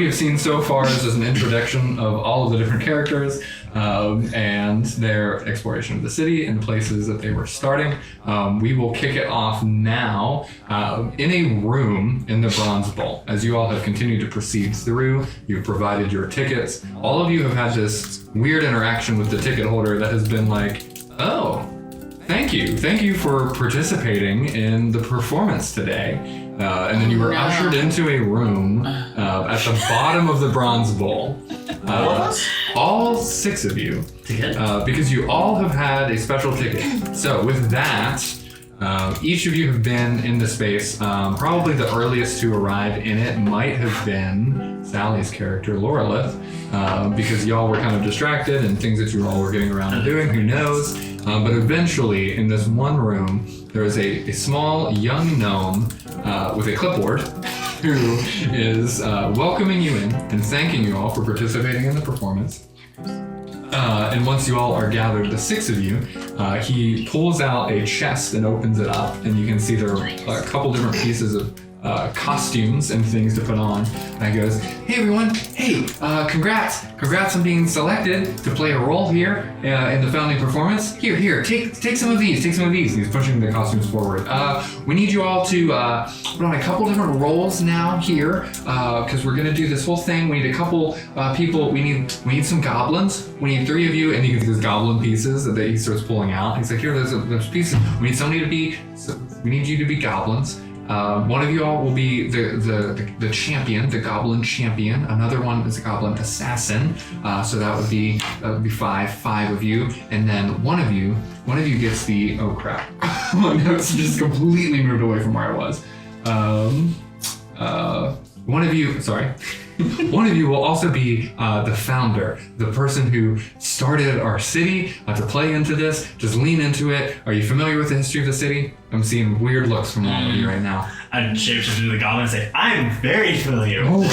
we have seen so far is just an introduction of all of the different characters and their exploration of the city and the places that they were starting. We will kick it off now in a room in the Bronze Bowl. As you all have continued to proceed through, you've provided your tickets. All of you have had this weird interaction with the ticket holder that has been like, oh, thank you for participating in the performance today. And then you were ushered into a room at the bottom of the Bronze Bowl. All 6 of you, because you all have had a special ticket. So with that, each of you have been in the space. Probably the earliest to arrive in it might have been Sally's character, Lorelith, because y'all were kind of distracted and things that you all were getting around to doing, who knows. But eventually, in this one room, there is a small young gnome with a clipboard who is welcoming you in and thanking you all for participating in the performance. And once you all are gathered, the 6 of you, he pulls out a chest and opens it up, and you can see there are a couple different pieces of costumes and things to put on. And he goes, hey everyone, hey, congrats on being selected to play a role here in the founding performance. Here, take some of these. He's pushing the costumes forward. We need you all to put on a couple different roles now here, because we're gonna do this whole thing. We need a couple people. We need some goblins. We need 3 of you, and you can see these goblin pieces that he starts pulling out. He's like, here, there's pieces. We need you to be goblins. One of you all will be the champion, the goblin champion. Another one is a goblin assassin. So that would be 5 of you. And then one of you gets the, oh crap. My notes just completely moved away from where I was. One of you will also be the founder, the person who started our city to play into this. Just lean into it. Are you familiar with the history of the city? I'm seeing weird looks from all of you right now. I'd shapeshift into the goblin and say, I'm very familiar. Oh,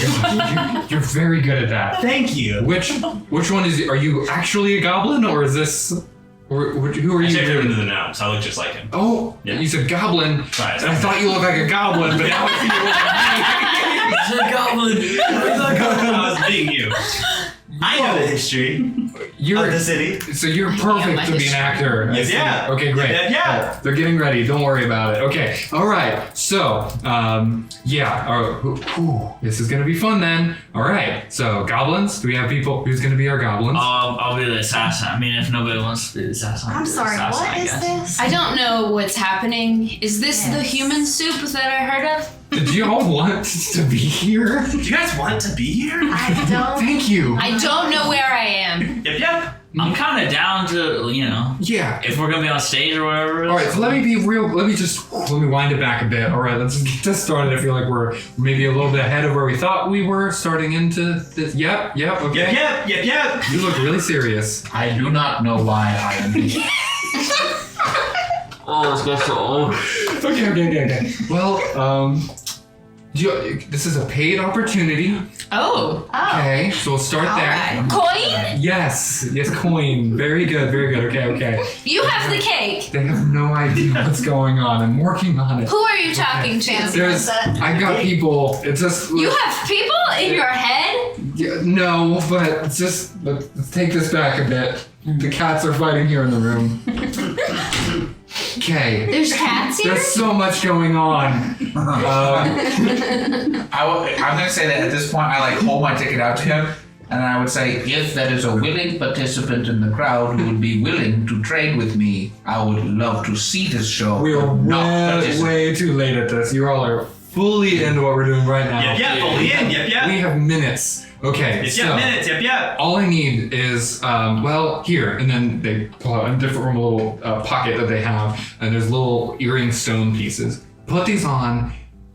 you're very good at that. Thank you. Which one is it? Are you actually a goblin, or is this... who are you? I shaped him into the gnome, so I look just like him. Oh, yeah. You said goblin, right, and I thought you looked like a goblin, but now I see you look like me. It's a goblin. I was being you. I know the history of the city. So you're perfect to be an actor. Yeah. Okay, great. Yeah. They're getting ready. Don't worry about it. Okay. All right. So, this is going to be fun then. All right. So, goblins. Do we have people? Who's going to be our goblins? I'll be the assassin. I mean, if nobody wants to be the assassin, I'm sorry, what is this? I don't know what's happening. Is this the human soup that I heard of? Did you all want to be here? Do you guys want to be here? I don't. Thank you. I don't know where I am. Yep. I'm kind of down to, Yeah. if we're going to be on stage or whatever. All right, so let me wind it back a bit. All right, let's get this started. I feel like we're maybe a little bit ahead of where we thought we were starting into this. Yep, okay. Yep. You look really serious. I do not know why I am here. Oh, it's got so old. Okay. Well, this is a paid opportunity. Oh. Okay, so we'll start there. Right. Coin? Yes, coin. Very good. Okay. You have the cake. They have no idea what's going on. I'm working on it. Who are you talking to? I've got people. It's just... You have people in your head? Yeah, no, but let's take this back a bit. The cats are fighting here in the room. Okay. There's cats here? There's so much going on. I'm going to say that at this point, I hold my ticket out to him, and I would say, if there is a willing participant in the crowd who would be willing to trade with me, I would love to see this show. We are way too late at this. You all are fully into what we're doing right now. Yep, fully in. Yep. We have minutes. Okay, Yep. All I need is, here, and then they pull out a different little pocket that they have, and there's little earring stone pieces. Put these on.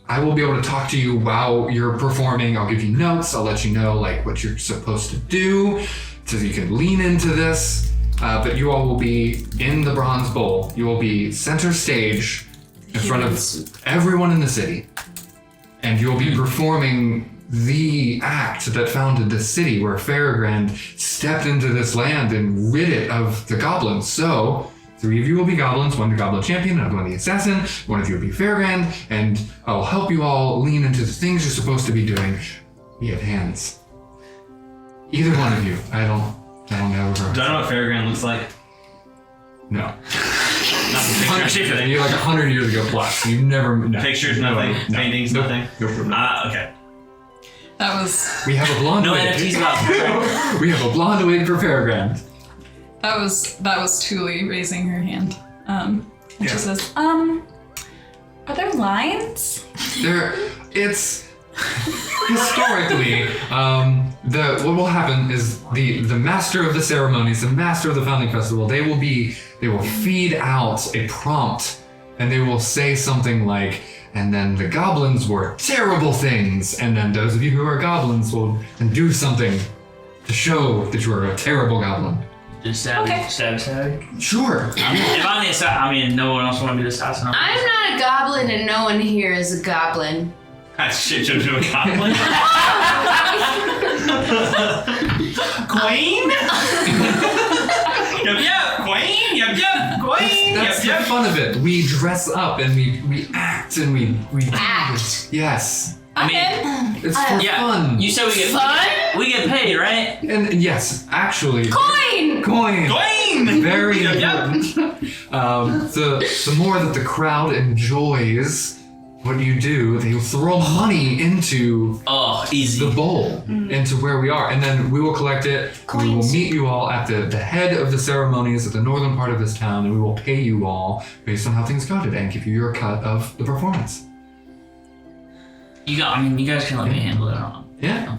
I will be able to talk to you while you're performing. I'll give you notes. I'll let you know what you're supposed to do, so you can lean into this. But you all will be in the Bronze Bowl. You will be center stage in front of everyone in the city, and you will be performing the act that founded this city, where Farragrand stepped into this land and rid it of the goblins. So 3 of you will be goblins, one the goblin champion, another one the assassin, one of you will be Farragrand, and I'll help you all lean into the things you're supposed to be doing. We have hands. Either one of you. I don't know. Do I know what Fairground looks like? No. Not the picture. You're like 100 years ago plus. You've never. No. Pictures, nothing. Paintings, Nope. nothing. Nope. Okay. That was We have a blonde No wig. NFTs about. We have a blonde wig for Fairground. that was Tuli raising her hand. And she says, are there lines? It's historically, what will happen is the master of the ceremonies, the master of the founding festival, they will feed out a prompt, and they will say something like, and then the goblins were terrible things, and then those of you who are goblins will do something to show that you are a terrible goblin. Just stab. Sure. If I'm the assassin, no one else want to be the assassin. I'm not a goblin and no one here is a goblin. That's shit to a goblin. Queen? Yep, Queen? Yep, Queen? That's the Yep. fun of it. We dress up and we act and we Act. Yes. I mean, It's for yeah. fun. You said we get paid, right? And yes, actually. Coin! Coin. Queen! Very Yep. important. The more that the crowd enjoys what you do, they throw money into Oh, easy. the bowl, into where we are. And then we will collect it. We will Coins. meet you all at the head of the ceremonies at the northern part of this town, and we will pay you all based on how things go today and give you your cut of the performance. You guys can let me handle it. Yeah.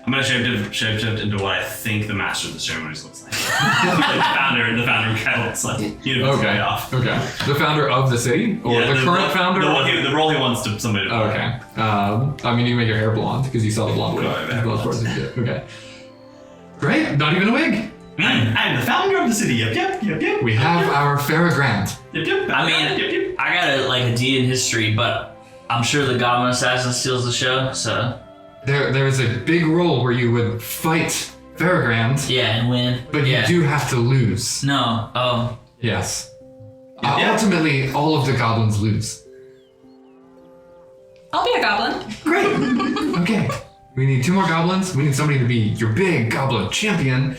I'm gonna shapeshift into what I think the master of the ceremonies looks like. Like the founder of Cat looks like. You know, way off. Okay. The founder of the city? Or the current founder? The role he wants to somebody to play. Okay. I mean, you make your hair blonde because you saw the blonde wig. Oh, yeah, Blonde parts of it. Okay. Great. Not even a wig. I'm the founder of the city. Yep. We have our Fairground. Yep. I mean, I got a D in history, but I'm sure the Goblin Assassin steals the show, so. There is a big role where you would fight Fairground, Yeah, and win. but you do have to lose. No. Oh. Yes. Yeah. Ultimately, all of the goblins lose. I'll be a goblin. Great. Okay. We need 2 more goblins. We need somebody to be your big goblin champion.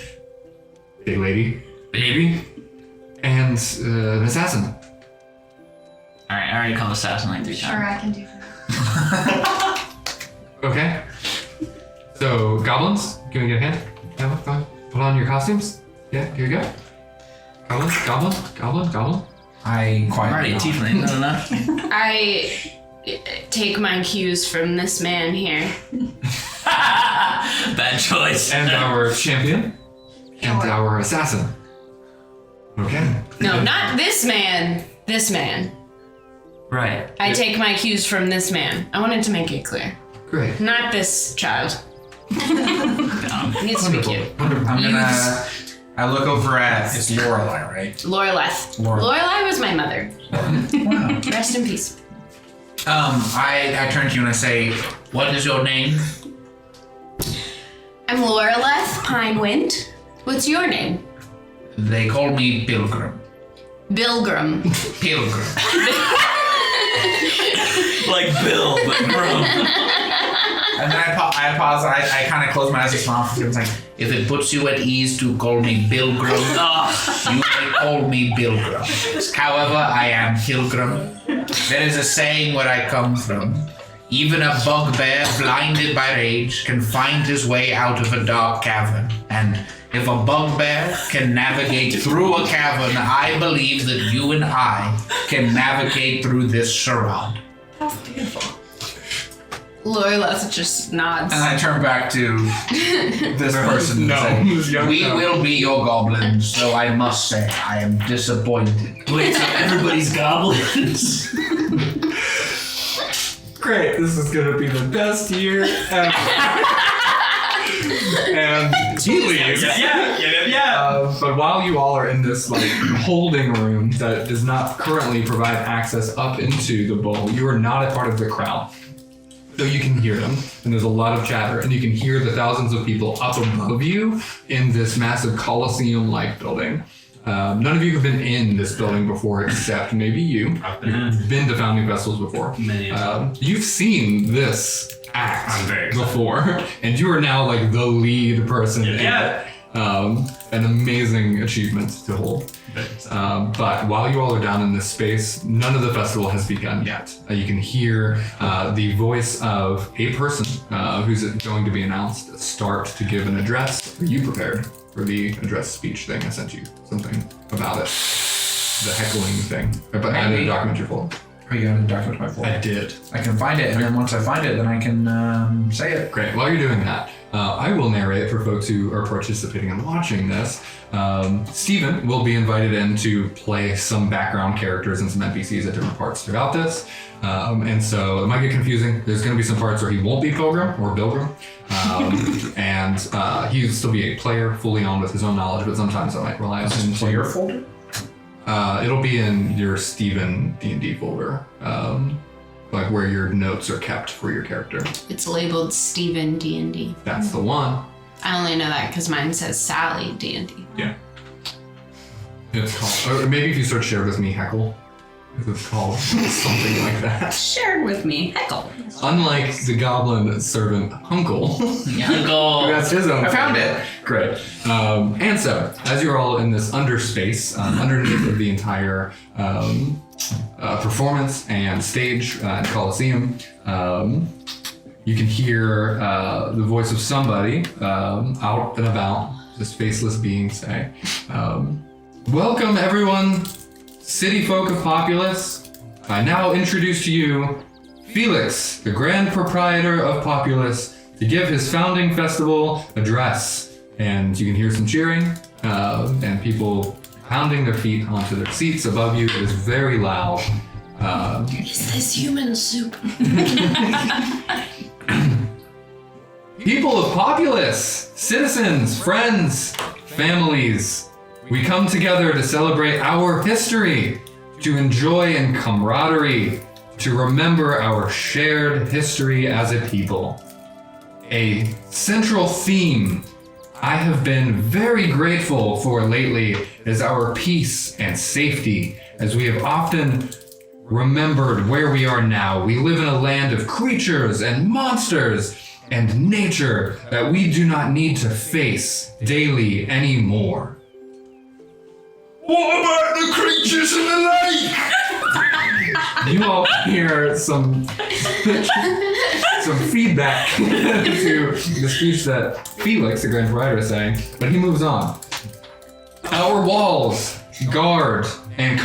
Big lady. Baby. And an assassin. Alright, I already called assassin like 3 times. Sure, I can do that. Okay. So, goblins, can we get a hand? Yeah, go ahead. Put on your costumes. Yeah, here you go. Goblin. I I'm quite already a tiefling, no. I take my cues from this man here. Bad choice. And our champion. And our assassin. Okay. No, not this man. This man. Right. I take my cues from this man. I wanted to make it clear. Great. Not this child. Needs to be cute. Wonderful. I look over at it's Lorelei, right? Loreleth. Lorelei. Lorelei was my mother. Wow. Rest in peace. I turn to you and I say, "What is your name?" I'm Loreleth Pinewind. What's your name? They call me Pilgrim. Bilgrim. Pilgrim. Like Bill, but grown. And then I pause. I kind of close my eyes and smile for it's like, if it puts you at ease to call me Pilgrim, you may call me Pilgrim. However, I am Pilgrim. There is a saying where I come from. Even a bugbear blinded by rage can find his way out of a dark cavern. And if a bugbear can navigate through a cavern, I believe that you and I can navigate through this surround. That's beautiful. Loreleth just nods. And I turn back to this person and say, we will be your goblins, though I must say I am disappointed. Wait, so everybody's goblins? Great. This is gonna be the best year ever. And he leaves. Yeah. But while you all are in this like holding room that does not currently provide access up into the bowl, you are not a part of the crowd. So you can hear them, and there's a lot of chatter, and you can hear the thousands of people up above you in this massive Colosseum-like building. None of you have been in this building before, except maybe you. I've been You've been to founding festivals before. Many of You've seen this act I'm very excited. before, and you are now like the lead person. Yeah. An amazing achievement to hold. But while you all are down in this space, none of the festival has begun yet. You can hear the voice of a person who's going to be announced start to give an address. Are you prepared for the address speech thing? I sent you something about it. The heckling thing. But I didn't document your folder. Oh, you got a document my folder? I did. I can find it, and then once I find it, then I can say it. Great. While you're doing that, I will narrate for folks who are participating and watching this. Steven will be invited in to play some background characters and some NPCs at different parts throughout this. And so it might get confusing. There's going to be some parts where he won't be Pilgrim or Bilgrim. And he'll still be a player fully on with his own knowledge, but sometimes I might rely on him. So your folder? It'll be in your Steven D&D folder. Like where your notes are kept for your character. It's labeled Steven D&D. That's the one. I only know that because mine says Sally D&D. Yeah. It's called, or maybe if you search shared with me, Heckle. It's called something like that. Shared with me. Heckle. Unlike the goblin servant Hunkle, Uncle. who has his own. I found it. Great. And so, as you're all in this underspace, underneath of the entire performance and stage and Coliseum, you can hear the voice of somebody out and about, this faceless being say, "Welcome everyone, city folk of Populase. I now introduce to you Felix, the grand proprietor of Populase, to give his founding festival address." And you can hear some cheering and people pounding their feet onto their seats above you. It is very loud. Is this human soup? People of Populase, citizens, friends, families, we come together to celebrate our history, to enjoy in camaraderie, to remember our shared history as a people. A central theme I have been very grateful for lately is our peace and safety, as we have often remembered where we are now. We live in a land of creatures and monsters and nature that we do not need to face daily anymore. What about the creatures in the lake? You all hear some feedback to the speech that Felix, the Grand Proprietor, is saying, but he moves on. Our walls, guard, and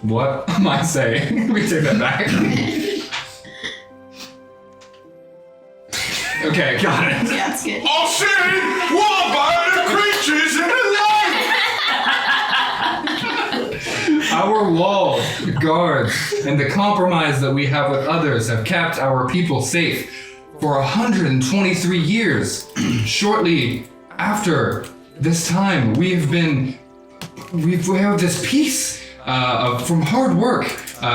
what am I saying? Let me take that back. Okay, got it. Yeah, it's good. I said, what about the creatures in the lake? Our walls, guards, and the compromise that we have with others have kept our people safe for 123 years. Shortly after this time, we have this peace from hard work,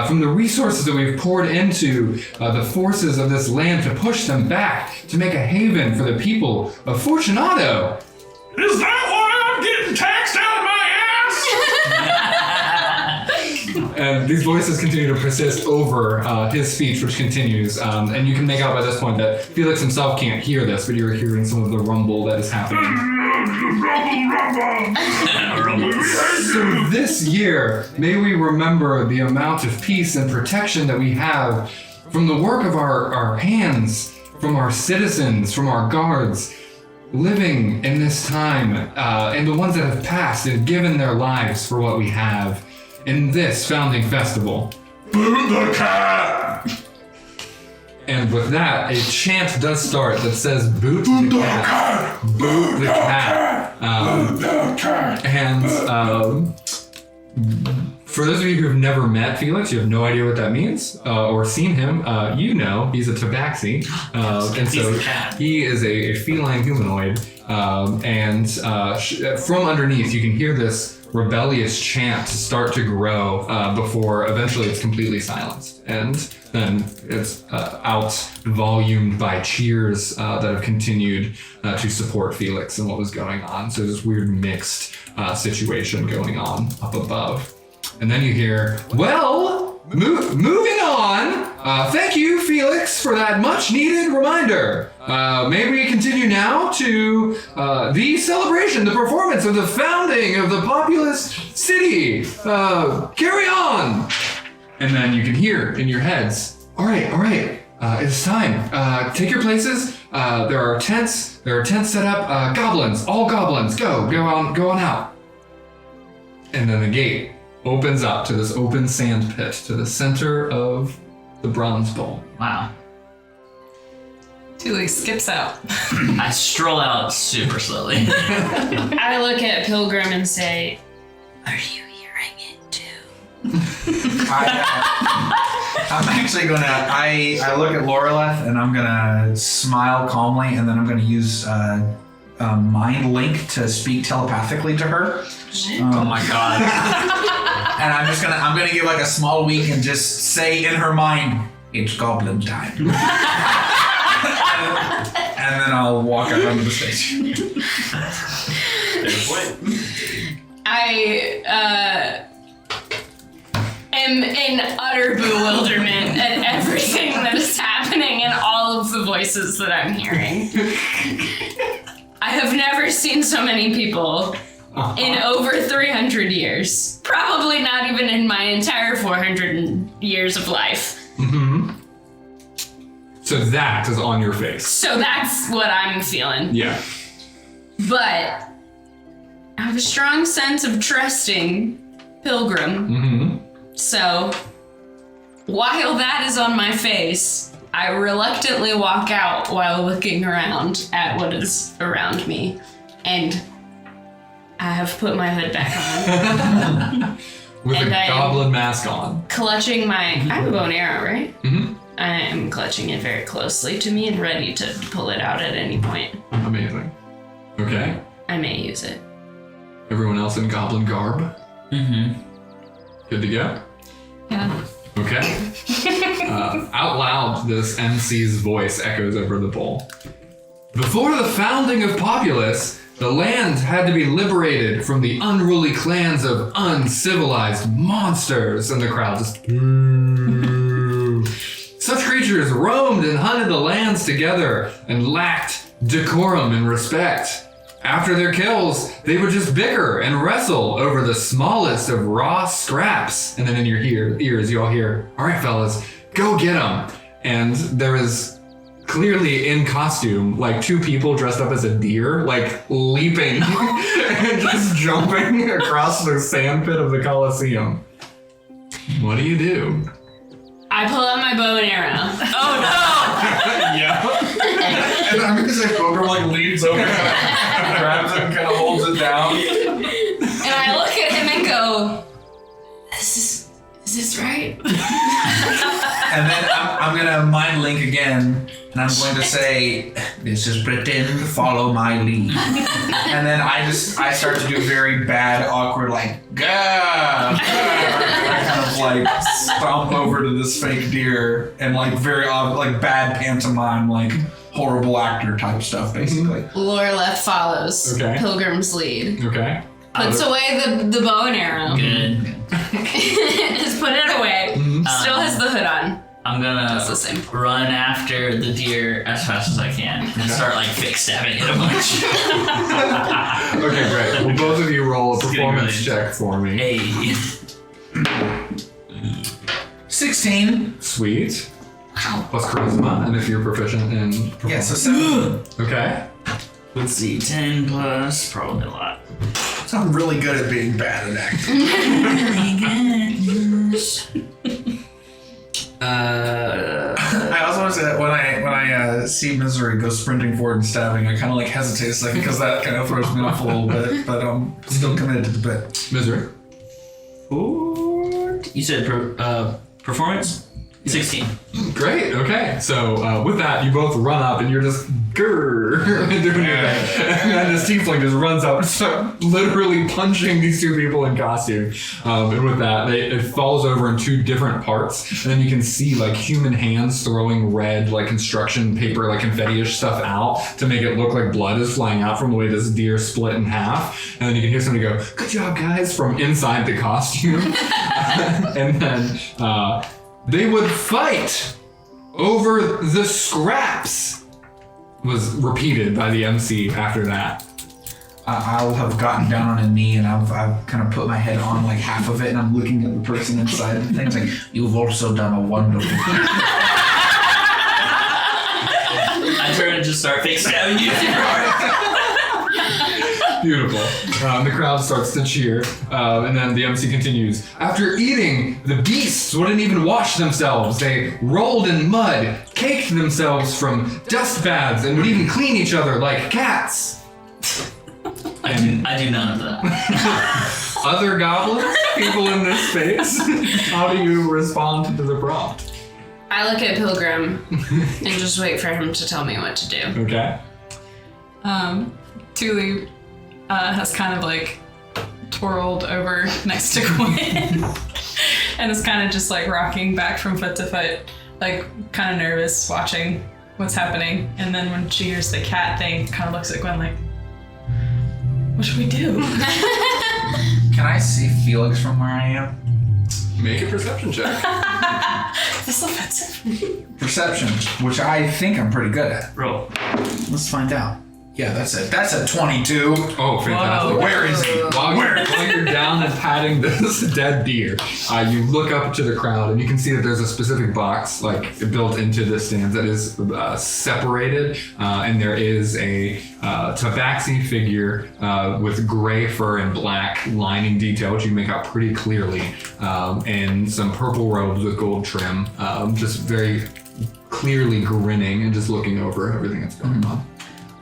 from the resources that we've poured into the forces of this land to push them back, to make a haven for the people of Fortunato. Is that why I'm getting taxed out of my And these voices continue to persist over his speech, which continues. And you can make out by this point that Felix himself can't hear this, but you're hearing some of the rumble that is happening. So this year, may we remember the amount of peace and protection that we have from the work of our hands, from our citizens, from our guards, living in this time, and the ones that have passed and given their lives for what we have in this founding festival. Boot the cat! And with that, a chant does start that says, "Boot the cat, boot the cat." Boot the cat! And for those of you who have never met Felix, you have no idea what that means, or seen him, you know he's a tabaxi. And so He's a cat. he is a feline humanoid. And from underneath, you can hear this rebellious chant start to grow before eventually it's completely silenced. And then it's out-volumed by cheers that have continued to support Felix and what was going on. So this weird mixed situation going on up above. And then you hear, well, moving on. Thank you, Felix, for that much-needed reminder. May we continue now to the celebration, the performance of the founding of the Populase city. Carry on. And then you can hear in your heads, all right. It's time. Take your places. There are tents set up. Goblins, all goblins, go on out. And then the gate opens up to this open sand pit to the center of the bronze bowl. Wow. Thule skips out. I stroll out super slowly. I look at Pilgrim and say, "Are you hearing it too?" I'm actually gonna. I look at Loreleth and I'm gonna smile calmly, and then I'm gonna use mind link to speak telepathically to her. Oh my god. And I'm gonna give like a small wink and just say in her mind, "It's goblin time." And then I'll walk out onto the stage. I am in utter bewilderment at everything that is happening and all of the voices that I'm hearing. I have never seen so many people in over 300 years. Probably not even in my entire 400 years of life. Mm-hmm. So that is on your face. So that's what I'm feeling. Yeah. But I have a strong sense of trusting Pilgrim. Mm-hmm. So while that is on my face, I reluctantly walk out while looking around at what is around me. And I have put my hood back on. With And a I am goblin mask on. Clutching my... I have a bow and arrow, right? Mm-hmm. I am clutching it very closely to me and ready to pull it out at any point. Amazing. Okay. I may use it. Everyone else in goblin garb? Mm-hmm. Good to go? Yeah. Okay. Out loud, this MC's voice echoes over the bowl. Before the founding of Populase, the land had to be liberated from the unruly clans of uncivilized monsters. And the crowd just... Such creatures roamed and hunted the lands together and lacked decorum and respect. After their kills, they would just bicker and wrestle over the smallest of raw scraps. And then in your ears, you all hear, all right, fellas, go get them. And there is clearly in costume, like two people dressed up as a deer, like leaping and just jumping across the sand pit of the Colosseum. What do you do? I pull out my bow and arrow. Oh no! Yeah. And I'm gonna say Pilgrim like leans over, grabs it, and kind of holds it down. And I look at him and go, is this right? And then I'm gonna mind link again, and I'm going to say, "This is pretend, follow my lead." And then I start to do very bad, awkward, like, gah! I kind of like stomp over to this fake deer and like very like bad pantomime, like horrible actor type stuff, basically. Loreleth follows Okay. Pilgrim's lead. Okay. Puts away the bow and arrow. Good. Just put it away. Still has the hood on. I'm gonna That's the same. run after the deer as fast as I can and start like fake stabbing it a bunch. Okay, great. Well, both of you roll a It's getting performance really- check for me. Hey. 16. Sweet. Plus charisma, and if you're proficient in performance. Yeah, so 7. Okay. Let's see, 10 plus, probably a lot. So I'm really good at being bad at acting. I also want to say that when I see Misery go sprinting forward and stabbing, I kind of like hesitate a second because that kind of throws me off a little bit, but I'm still committed to the bit. Misery. You said performance? 16. Great. Okay. So with that, you both run up and you're just doing your thing. And then this tiefling just runs up and starts literally punching these two people in costume. And with that, it falls over in two different parts. And then you can see like human hands throwing red like construction paper, like confetti-ish stuff out to make it look like blood is flying out from the way this deer split in half. And then you can hear somebody go, "Good job, guys," from inside the costume. And then they would fight over the scraps. Was repeated by the MC after that. I'll have gotten down on a knee and I've kind of put my head on like half of it and I'm looking at the person inside and things like, "You've also done a wonderful job." I turn and just start fake stabbing you. Beautiful. The crowd starts to cheer, and then the MC continues. After eating, the beasts wouldn't even wash themselves. They rolled in mud, caked themselves from dust baths, and would even clean each other like cats. I do none of that. Other goblins, people in this space, how do you respond to the prompt? I look at Pilgrim and just wait for him to tell me what to do. Okay. Thule has kind of like twirled over next to Gwen and is kind of just like rocking back from foot to foot, like kind of nervous watching what's happening. And then when she hears the cat thing, kind of looks at Gwen like, "What should we do?" Can I see Felix from where I am? Make a perception check. This is offensive. Perception, which I think I'm pretty good at. Roll. Let's find out. Yeah, that's it. That's a 22. Oh, fantastic. Whoa. Where is he? While you're down and patting this dead deer, you look up to the crowd and you can see that there's a specific box like built into the stands that is separated, and there is a tabaxi figure with gray fur and black lining detail, which you make out pretty clearly, and some purple robes with gold trim, just very clearly grinning and just looking over everything that's going on.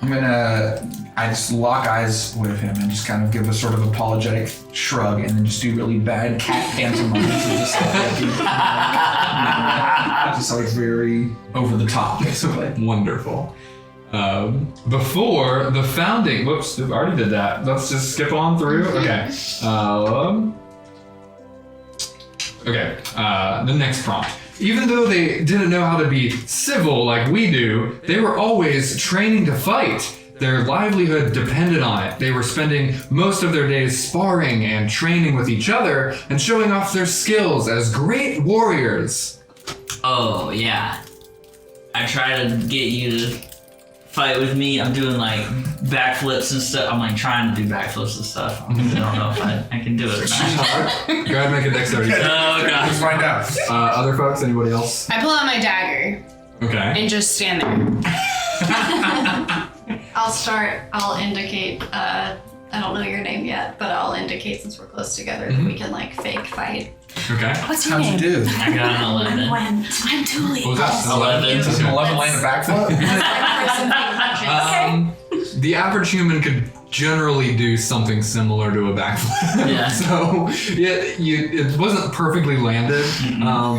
I just lock eyes with him and just kind of give a sort of apologetic shrug and then just do really bad cat pantomimes and just like very over the top, basically. Wonderful. Before the founding, whoops, I already did that. Let's just skip on through. Okay. The next prompt. Even though they didn't know how to be civil like we do, they were always training to fight. Their livelihood depended on it. They were spending most of their days sparring and training with each other and showing off their skills as great warriors. Oh, yeah. I try to get you to fight with me. I'm doing like backflips and stuff. I'm like trying to do backflips and stuff. I don't know if I can do it or not. Go ahead and make a dexterity check. Oh, God. Let's find out. Other folks, anybody else? I pull out my dagger Okay. and just stand there. I'll indicate, I don't know your name yet, but I'll indicate since we're close together that we can like fake fight. Okay. What's your How'd name? you do? I got an 11. Gwen. I'm Thule. What was that? 11. Does an 11 land a backflip? The average human could generally do something similar to a backflip. Yeah. So it wasn't perfectly landed,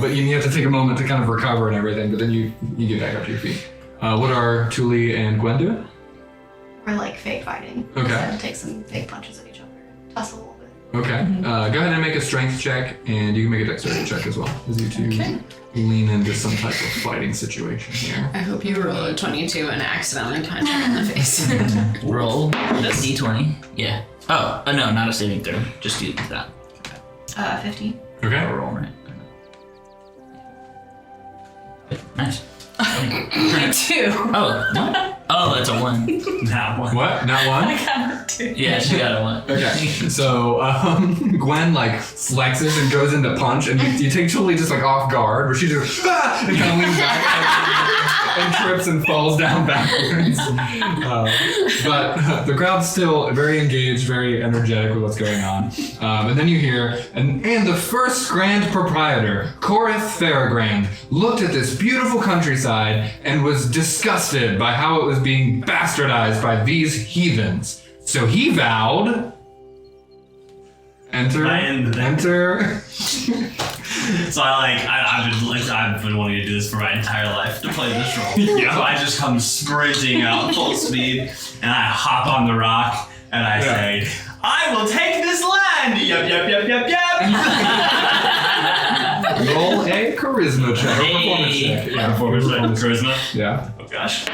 but you have to take a moment to kind of recover and everything, but then you get back up to your feet. What are Thule and Gwen doing? We're like fake fighting. Okay. Instead, take some fake punches at each other. Tussle a little bit. Okay. Go ahead and make a strength check, and you can make a dexterity check as well, as you two lean into some type of fighting situation here. I hope you roll a 22 and accidentally punch him in the face. Roll a d20. Yeah. Oh, no, not a saving throw. Just do that. 15. Okay. Roll, right? Nice. Me too. Oh, no. Oh, that's a 1. That one. What? Not one? I got it too. Yeah, she got a 1. Okay, so Gwen like flexes and goes into punch, and you take Julie just like off guard, where she just and kind of leans back and trips and falls down backwards. But the crowd's still very engaged, very energetic with what's going on. And then you hear, and the first grand proprietor, Korith Theragrand, looked at this beautiful countryside and was disgusted by how it was being bastardized by these heathens. So he vowed. Enter. I've been wanting to do this for my entire life, to play this role. So I just come sprinting out full speed, and I hop on the rock, and I say, I will take this land! Yep, yep, yep, yep, yep! Roll a charisma check. Or performance check. Yeah, Charisma? Yeah. Oh gosh.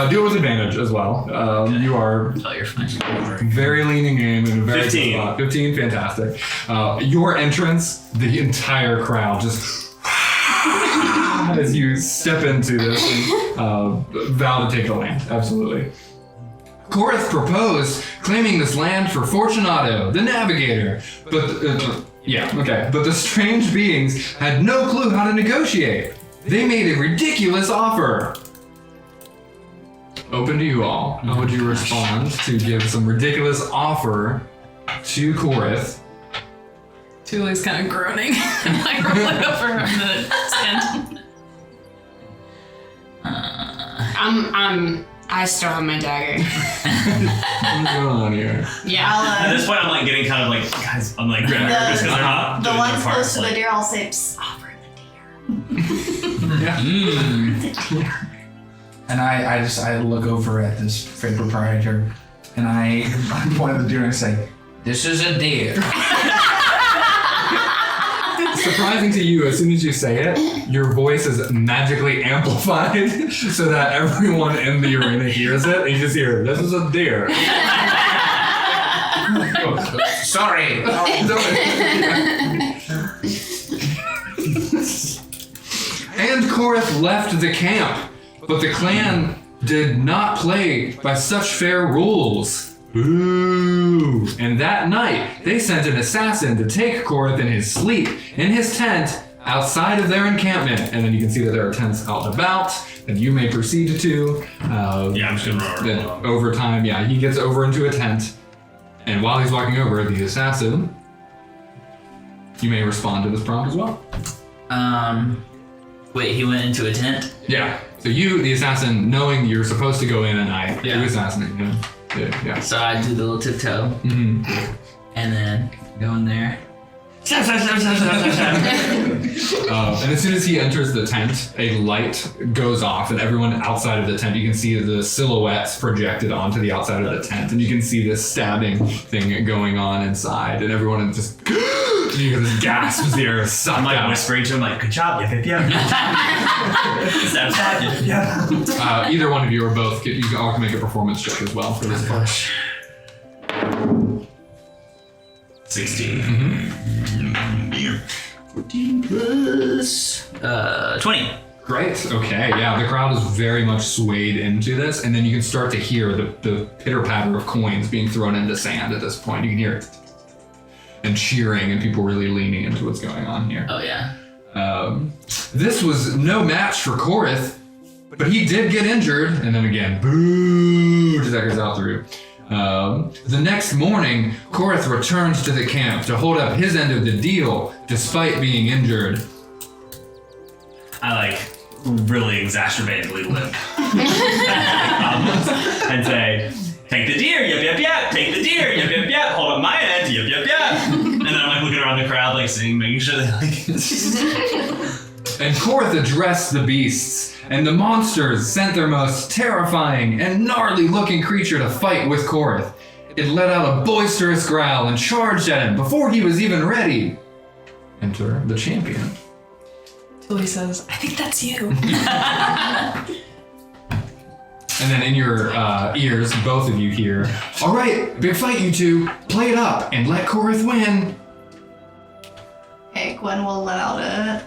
Do it with advantage as well. You are Oh, you're fine. very leaning in and very 15. good spot. 15, fantastic. Your entrance, the entire crowd just as you step into this and vow to take the land. Absolutely. Korath proposed claiming this land for Fortunato, the navigator, but but the strange beings had no clue how to negotiate. They made a ridiculous offer. Open to you all. How would you respond to give some ridiculous offer to Korath? Thule's kind of groaning and like rolling over on the stand. I still have my dagger. What's going on here? Yeah. At this point, I'm like getting kind of like, guys, I'm like really nervous because they're not The doing one's their part. close to the deer, I'll say, psst, offer the deer. And I look over at this fake proprietor, and I point at the deer and I say, "This is a deer." Surprising to you, as soon as you say it, your voice is magically amplified so that everyone in the arena hears it, and you just hear, "This is a deer." Sorry. And Korath left the camp, but the clan did not play by such fair rules. Ooh. And that night, they sent an assassin to take Korath in his sleep, in his tent, outside of their encampment. And then you can see that there are tents out and about that you may proceed to. I'm just gonna Then over time, he gets over into a tent. And while he's walking over, the assassin, you may respond to this prompt as well. Wait, he went into a tent? Yeah. So you, the assassin, knowing you're supposed to go in and you assassinate him. Yeah. So I do the little tiptoe, Mm-hmm. and then go in there. And as soon as he enters the tent, a light goes off, and everyone outside of the tent, you can see the silhouettes projected onto the outside of the tent, and you can see this stabbing thing going on inside, and everyone just you hear this gasp as the air is sucked I'm like out. whispering to him like, "Good job, yep, yep, yep." Stab, stab, yep, yep. Either one of you or both, you all can make a performance check as well for this part. 16. 14 plus 20. Great. Okay. Yeah, the crowd is very much swayed into this, and then you can start to hear the pitter patter of coins being thrown into sand at this point. You can hear it and cheering, and people really leaning into what's going on here. Oh yeah. This was no match for Korath, but he did get injured, and then again, boo, just echoes out through. The next morning, Korath returned to the camp to hold up his end of the deal, despite being injured. I like really exacerbatedly limp. And say, "Take the deer, yep, yep, yep. Take the deer, yep, yep, yep. Hold up my end, yep, yep, yep." And then I'm like looking around the crowd, like singing, making sure they like. And Korath addressed the beasts, and the monsters sent their most terrifying and gnarly-looking creature to fight with Korath. It let out a boisterous growl and charged at him before he was even ready. Enter the champion. Thule says, "I think that's you." And then in your ears, both of you hear, "All right, big fight, you two. Play it up and let Korath win." Okay, Gwen will let out a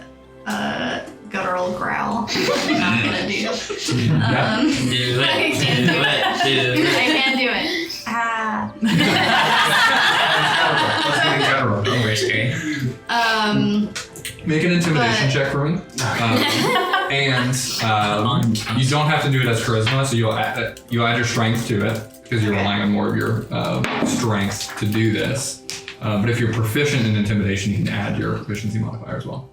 guttural growl. I'm not gonna do. Do it. I can't do it. Do it. I can't do it. Ah. Make an intimidation check for me. And you don't have to do it as charisma, so you'll add your strength to it, because you're relying on more of your strength to do this. But if you're proficient in intimidation, you can add your proficiency modifier as well.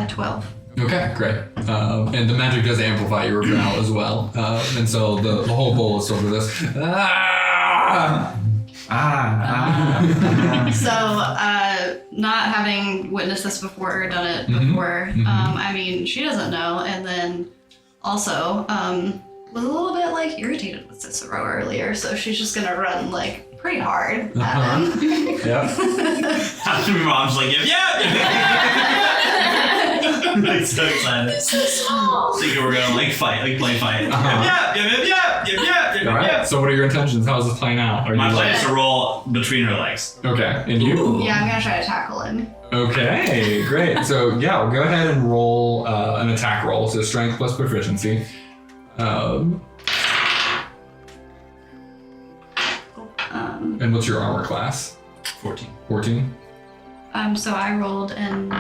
12. Okay, great. And the magic does amplify your growl as well. And so the whole bowl is sort of this. So, not having witnessed this before or done it before, I mean, she doesn't know, and then also was a little bit like irritated with Cicero earlier, so she's just gonna run like pretty hard at him. Yep. After my mom's like, like so excited. It's so small. Thinking we're gonna like fight, like play fight. Yep. All right. So what are your intentions? How's this playing out? Are My you plan is to roll between her legs. Okay. And you? Yeah, I'm gonna try to tackle him. Okay, great. So yeah, we'll go ahead and roll an attack roll. So strength plus proficiency. And what's your armor class? 14. 14? So I rolled an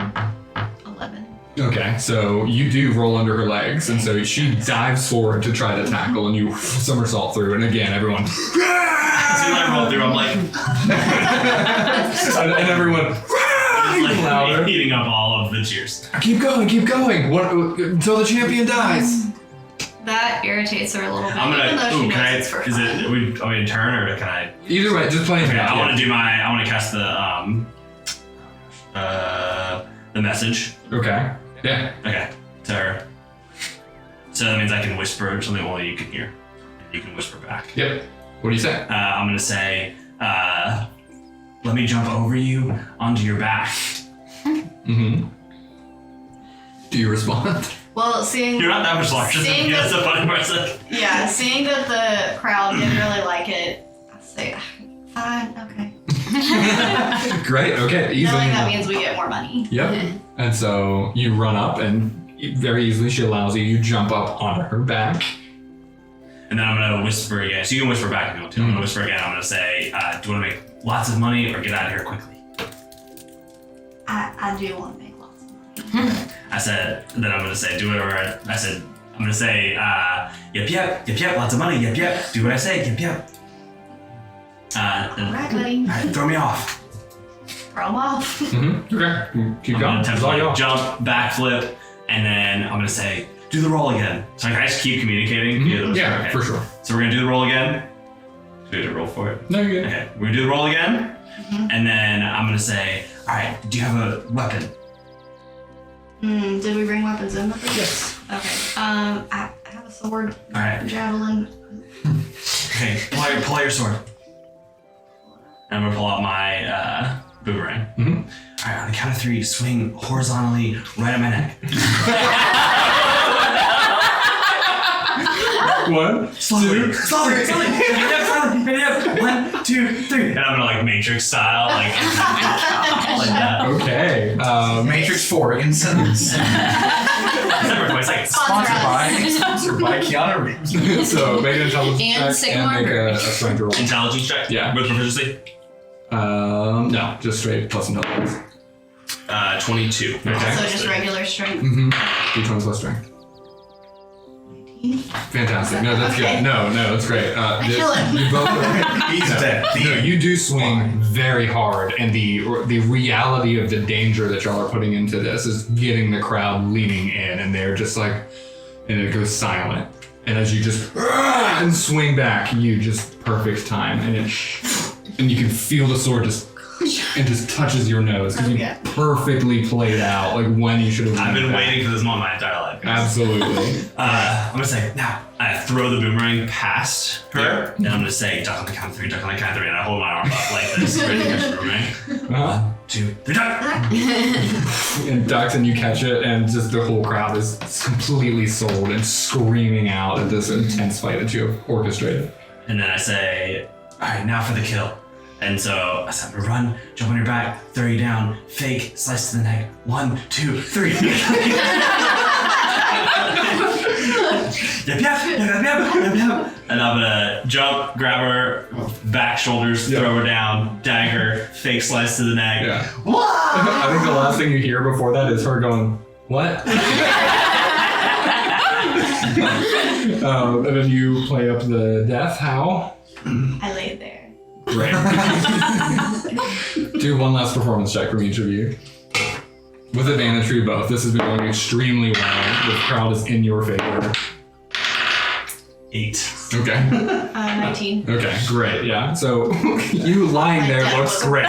11. Okay, so you do roll under her legs, and so she dives forward to try to tackle, and you somersault through, and again, everyone... As soon as I roll through, I'm like... and everyone... like louder. eating up all of the cheers. Keep going, until the champion dies. That irritates her a little bit, I'm even though gonna. she Ooh, knows can I? it's for Is fun. it? Are we in turn or can I? Either way, just play it Okay, out. I want to do my. I want to cast the message. Okay. Yeah. Okay, to her. So that means I can whisper something only you can hear. You can whisper back. Yep. What do you say? I'm gonna say, let me jump over you onto your back. Mm-hmm. Do you respond? Well, seeing You're not that much larger than me. That's a funny person. yeah, seeing that the crowd didn't really like it, I say, fine, okay. Great. Okay. Easily. Knowing that means we get more money. Yep. And so you run up, and very easily she allows you. You jump up onto her back. And then I'm gonna whisper again. So you can whisper back if you want to. I'm gonna whisper again. I'm gonna say, do you want to make lots of money or get out of here quickly? I do want to make lots of money. I said, then I'm gonna say, do whatever. I said, I'm gonna say, yep, lots of money, yep. Do what I say, yep. Alright, buddy. Alright, throw me off. Throw him off. Mm-hmm. Okay. Keep I'm going. gonna attempt It's to all like, yours. jump, backflip, and then I'm gonna say, do the roll again. So I can just keep communicating. via those- Yeah, okay. for sure. So we're gonna do the roll again. Do we have to roll for it? No, you're good. Okay, we're gonna do the roll again, and then I'm gonna say, alright, do you have a weapon? Did we bring weapons in with us? Yes. Okay. I have a sword, Alright. javelin. Okay, pull out your sword. And I'm gonna pull out my boomerang. Mhm. Alright, on the count of 3, swing horizontally right at my neck. One. Slowly. 1, 2, 3. And I'm gonna like Matrix style, like that. Okay. Matrix 4 incidents. December 22nd. Sponsored by Keanu Reeves. So make an intelligence And check Sigma and make a Bird. strength roll. Intelligence check? Yeah. With proficiency? No, just straight plus intelligence. 22. Okay. So just regular strength. Mm-hmm. D20 plus strength. Fantastic. No, that's Okay. good. No, it's great. kill him. You both He's dead. No, you do swing very hard, and the reality of the danger that y'all are putting into this is getting the crowd leaning in, and they're just like, and it goes silent. And as you just and swing back, you just perfect time, and you can feel the sword just touches your nose because you perfectly played out like when you should have. I've been waiting for this moment my entire life. Absolutely. I'm gonna say, now, I throw the boomerang past her, and I'm gonna say, duck on the count of 3, duck on the count of 3, and I hold my arm up like this, ready to catch the boomerang. 1, 2, 3, duck! And ducks, and you catch it, and just the whole crowd is completely sold and screaming out at this intense fight that you have orchestrated. And then I say, alright, now for the kill. And so I said, run, jump on your back, throw you down, fake, slice to the neck. 1, 2, 3. Yep. And I'm gonna jump, grab her back shoulders, throw her down, dagger, fake slice to the neck. Yeah. I think the last thing you hear before that is her going, "What?" And then you play up the death. How? I laid there. Great. Do one last performance check from each of you. With advantage for you both. This has been going extremely well. The crowd is in your favor. 8. Okay. 19. Okay, great. Yeah. So you lying there looks great.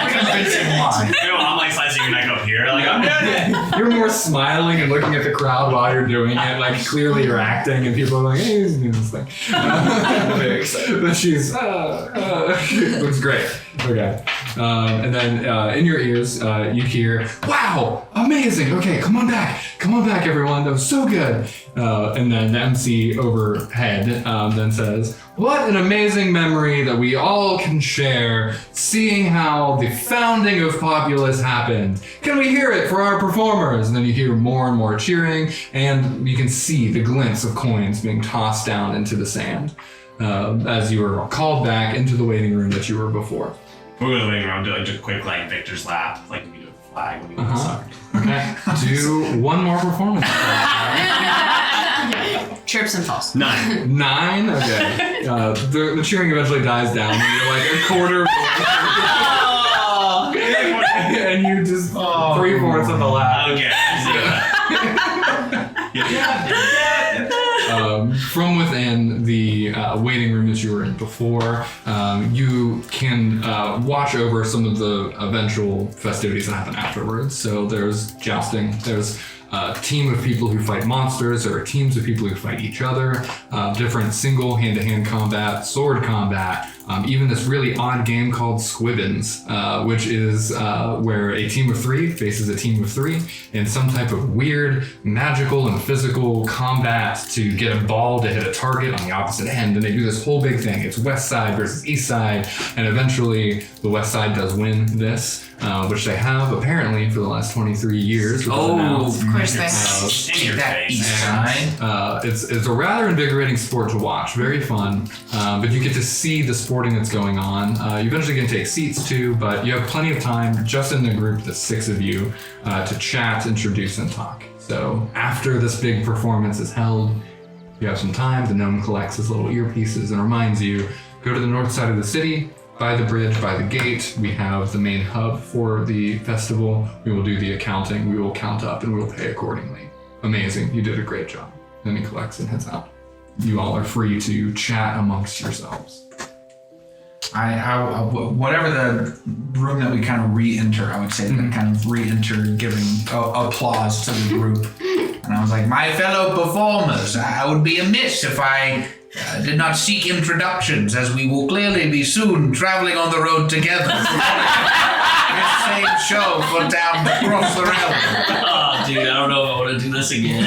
Convincing lie. I'm like slicing your neck up here. Like, I'm doing it. You're more smiling and looking at the crowd while you're doing it. Like clearly you're acting, and people are like, "Hey, he's doing this thing." But she's looks great. Okay. And then in your ears, you hear, "Wow, amazing! Okay, come on back, everyone. That was so good." And then the MC overhead then says, "What an amazing memory that we all can share, seeing how the founding of Populase happened. Can we hear it for our performers?" And then you hear more and more cheering, and you can see the glints of coins being tossed down into the sand as you are called back into the waiting room that you were before. We're going to wait around, do like just a quick like Victor's lap, like we do a flag when we win soccer. Okay. Do one more performance. Trips and falls. 9. 9? Okay. The cheering eventually dies down, and you're like a quarter. And you just 3/4 of the lap. Okay. From within the waiting room that you were in before, you can watch over some of the eventual festivities that happen afterwards. So there's jousting, there's a team of people who fight monsters, there are teams of people who fight each other, different single hand-to-hand combat, sword combat, even this really odd game called Squibbins, which is where a team of 3 faces a team of 3 in some type of weird magical and physical combat to get a ball to hit a target on the opposite end, and they do this whole big thing. It's west side versus east side, and eventually the west side does win this, which they have apparently for the last 23 years. Of course they have. In your That face. east side. It's a rather invigorating sport to watch, very fun, but you get to see the sporting that's going on. You eventually can take seats too, but you have plenty of time just in the group, the 6 of you, to chat, introduce, and talk. So after this big performance is held, you have some time. The gnome collects his little earpieces and reminds you, go to the north side of the city, by the bridge, by the gate. We have the main hub for the festival. We will do the accounting. We will count up and we will pay accordingly. Amazing. You did a great job. Then he collects and heads out. You all are free to chat amongst yourselves. Whatever the room that we kind of re-enter, I would say that kind of re-enter giving applause to the group. And I was like, my fellow performers, I would be amiss if I did not seek introductions, as we will clearly be soon traveling on the road together. This same show for down across the realm. Oh, dude, I don't know if I want to do this again.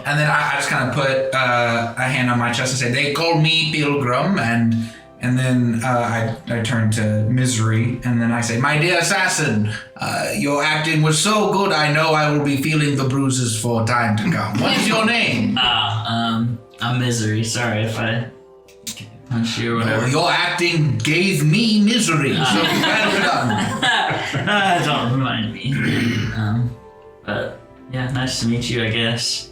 And then I just kind of put a hand on my chest and say, they call me Pilgrim, and then I turn to Misery, and then I say, my dear assassin, your acting was so good, I know I will be feeling the bruises for time to come. What is your name? I'm Misery. Sorry if I punch you or whatever. Your acting gave me misery, so well done. Don't remind me. But yeah, nice to meet you, I guess.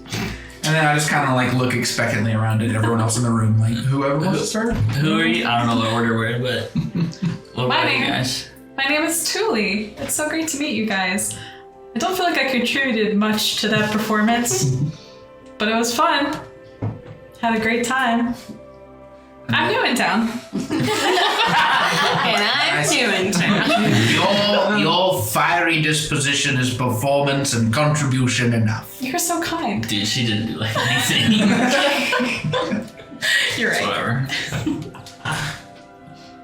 And then I just kind of like look expectantly around at everyone else in the room, like whoever wants to start. Who are you? I don't know the order we're in, but what My about you name- guys? My name is Tuli. It's so great to meet you guys. I don't feel like I contributed much to that performance, but it was fun. Had a great time. I'm new in town. And I'm new in town. Your fiery disposition is performance and contribution enough. You're so kind. Dude, she didn't do like anything. You're right. Whatever.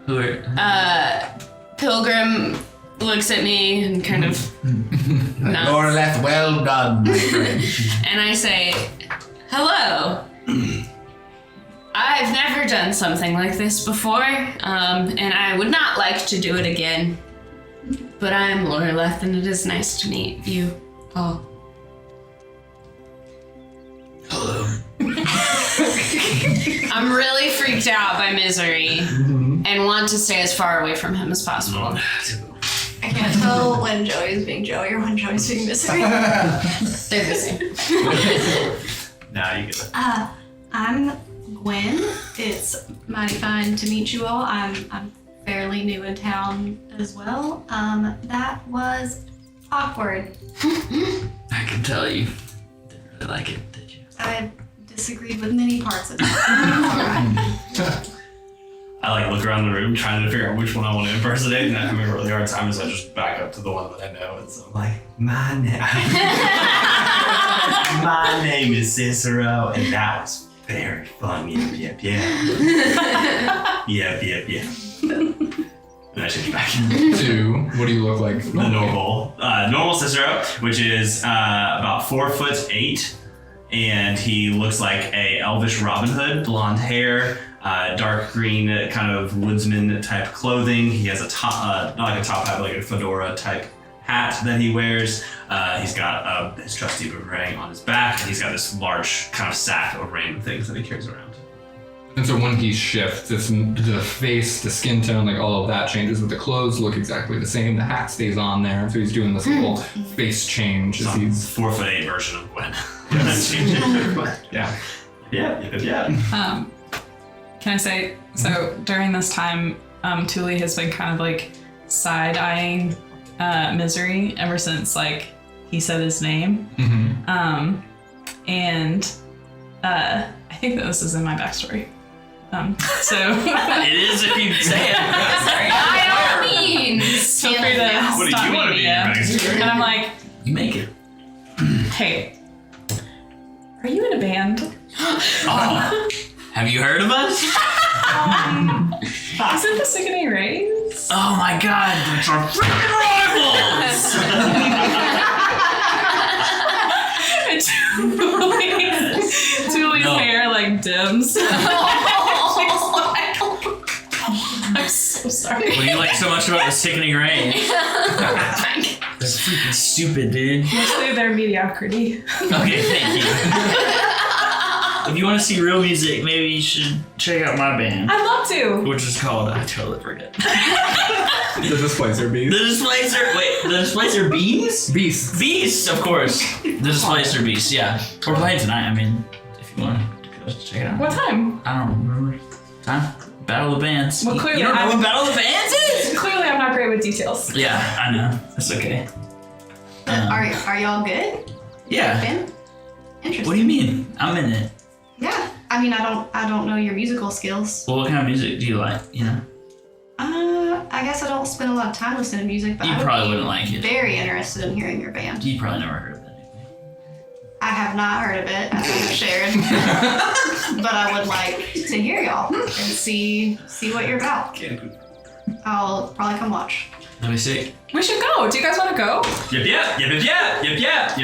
Who are? Pilgrim looks at me and kind of nods. Norleth, well done, my friend. And I say, hello. I've never done something like this before, and I would not like to do it again. But I'm Loreleth, and it is nice to meet you all. Hello. I'm really freaked out by Misery and want to stay as far away from him as possible. I can't tell when Joey's being Joey or when Joey's being Misery. They're the same. Nah, you get it. I'm Gwen. It's mighty fine to meet you all. I'm fairly new in town as well. That was awkward. I can tell you didn't really like it, did you? I disagreed with many parts of it. I like look around the room trying to figure out which one I want to impersonate, and I'm having a really hard time, so I just back up to the one that I know. And so I'm like, my name is Cicero, and that was very fun. Yep. And I take you back. 2. What do you look like? The normal Cicero, which is about 4'8", and he looks like a elvish Robin Hood, blonde hair, dark green kind of woodsman type clothing. He has a top, not like a top hat, but like a fedora type hat that he wears. He's got his trusty boomerang on his back, and he's got this large kind of sack of random things that he carries around. And so when he shifts, the face, the skin tone, like all of that changes, but the clothes look exactly the same. The hat stays on there, so he's doing this little face change as he's 4'8" version of Gwen. Yeah. Yeah. Can I say, so during this time, Thule has been kind of like side-eyeing Misery ever since like he said his name. And I think that this is in my backstory. So It is if you say it. By all means. feel free to What do stop you want to me, be in your backstory? And I'm like, You make it. hey, are you in a band? Oh. Have you heard of us? Is it the Sickening Rays? Oh my god, that's our freaking rivals! Thule's No. hair like dims. I'm so sorry. What do you like so much about the Sickening Rain? That's freaking stupid, dude. Mostly their mediocrity. Okay, thank you. If you want to see real music, maybe you should check out my band, I'd love to. which is called, I totally forget. The Displacer Beast. The Displacer Beans? Beast. Beasts, of course. The Displacer Beasts, yeah. We're playing tonight, I mean, if you want to go check it out. What time? I don't remember. Time? Battle of the Bands. Well, clearly you don't know I'm- what Battle of the Bands is? Clearly, I'm not great with details. Yeah, I know. That's okay. Are y'all good? Yeah. Ben? Interesting. What do you mean? I'm in it. Yeah. I mean, I don't know your musical skills. Well, what kind of music do you like? You know? I guess I don't spend a lot of time listening to music, but You I would probably be wouldn't like it. very interested in hearing your band. You probably never heard of that. I have not heard of it, as I've shared, but I would like to hear y'all and see what you're about. I'll probably come watch. Let me see. We should go. Do you guys want to go? Yep.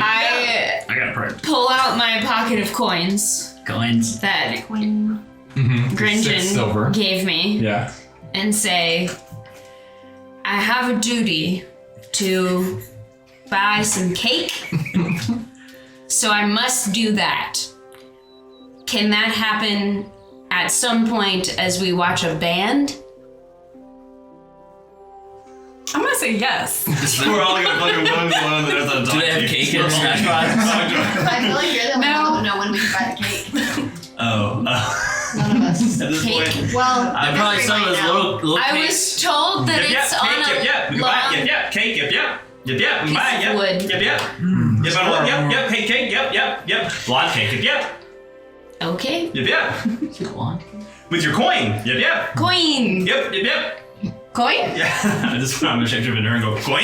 I I got a part. pull out my pocket of coins Coins. that Queen. $6 silver. Grinjin gave me Yeah. and say, I have a duty to buy some cake, so I must do that. Can that happen at some point as we watch a band? I'm gonna say yes. We're all gonna fucking one that has a Do they have cake in Smash Bros? I feel like you're the one who don't know when we can buy the cake. None None of us. at this Cake. point. Well, I probably Misery some of might those know. little I cakes. was told that it's on cake, a we can buy long it, cake, piece buy it, of wood. Yep, cake, yep, blonde cake, yep, Okay. Blonde. with your coin, yep, Queen. yep. Coin? Yeah, I just put on the shape of her and go, coin?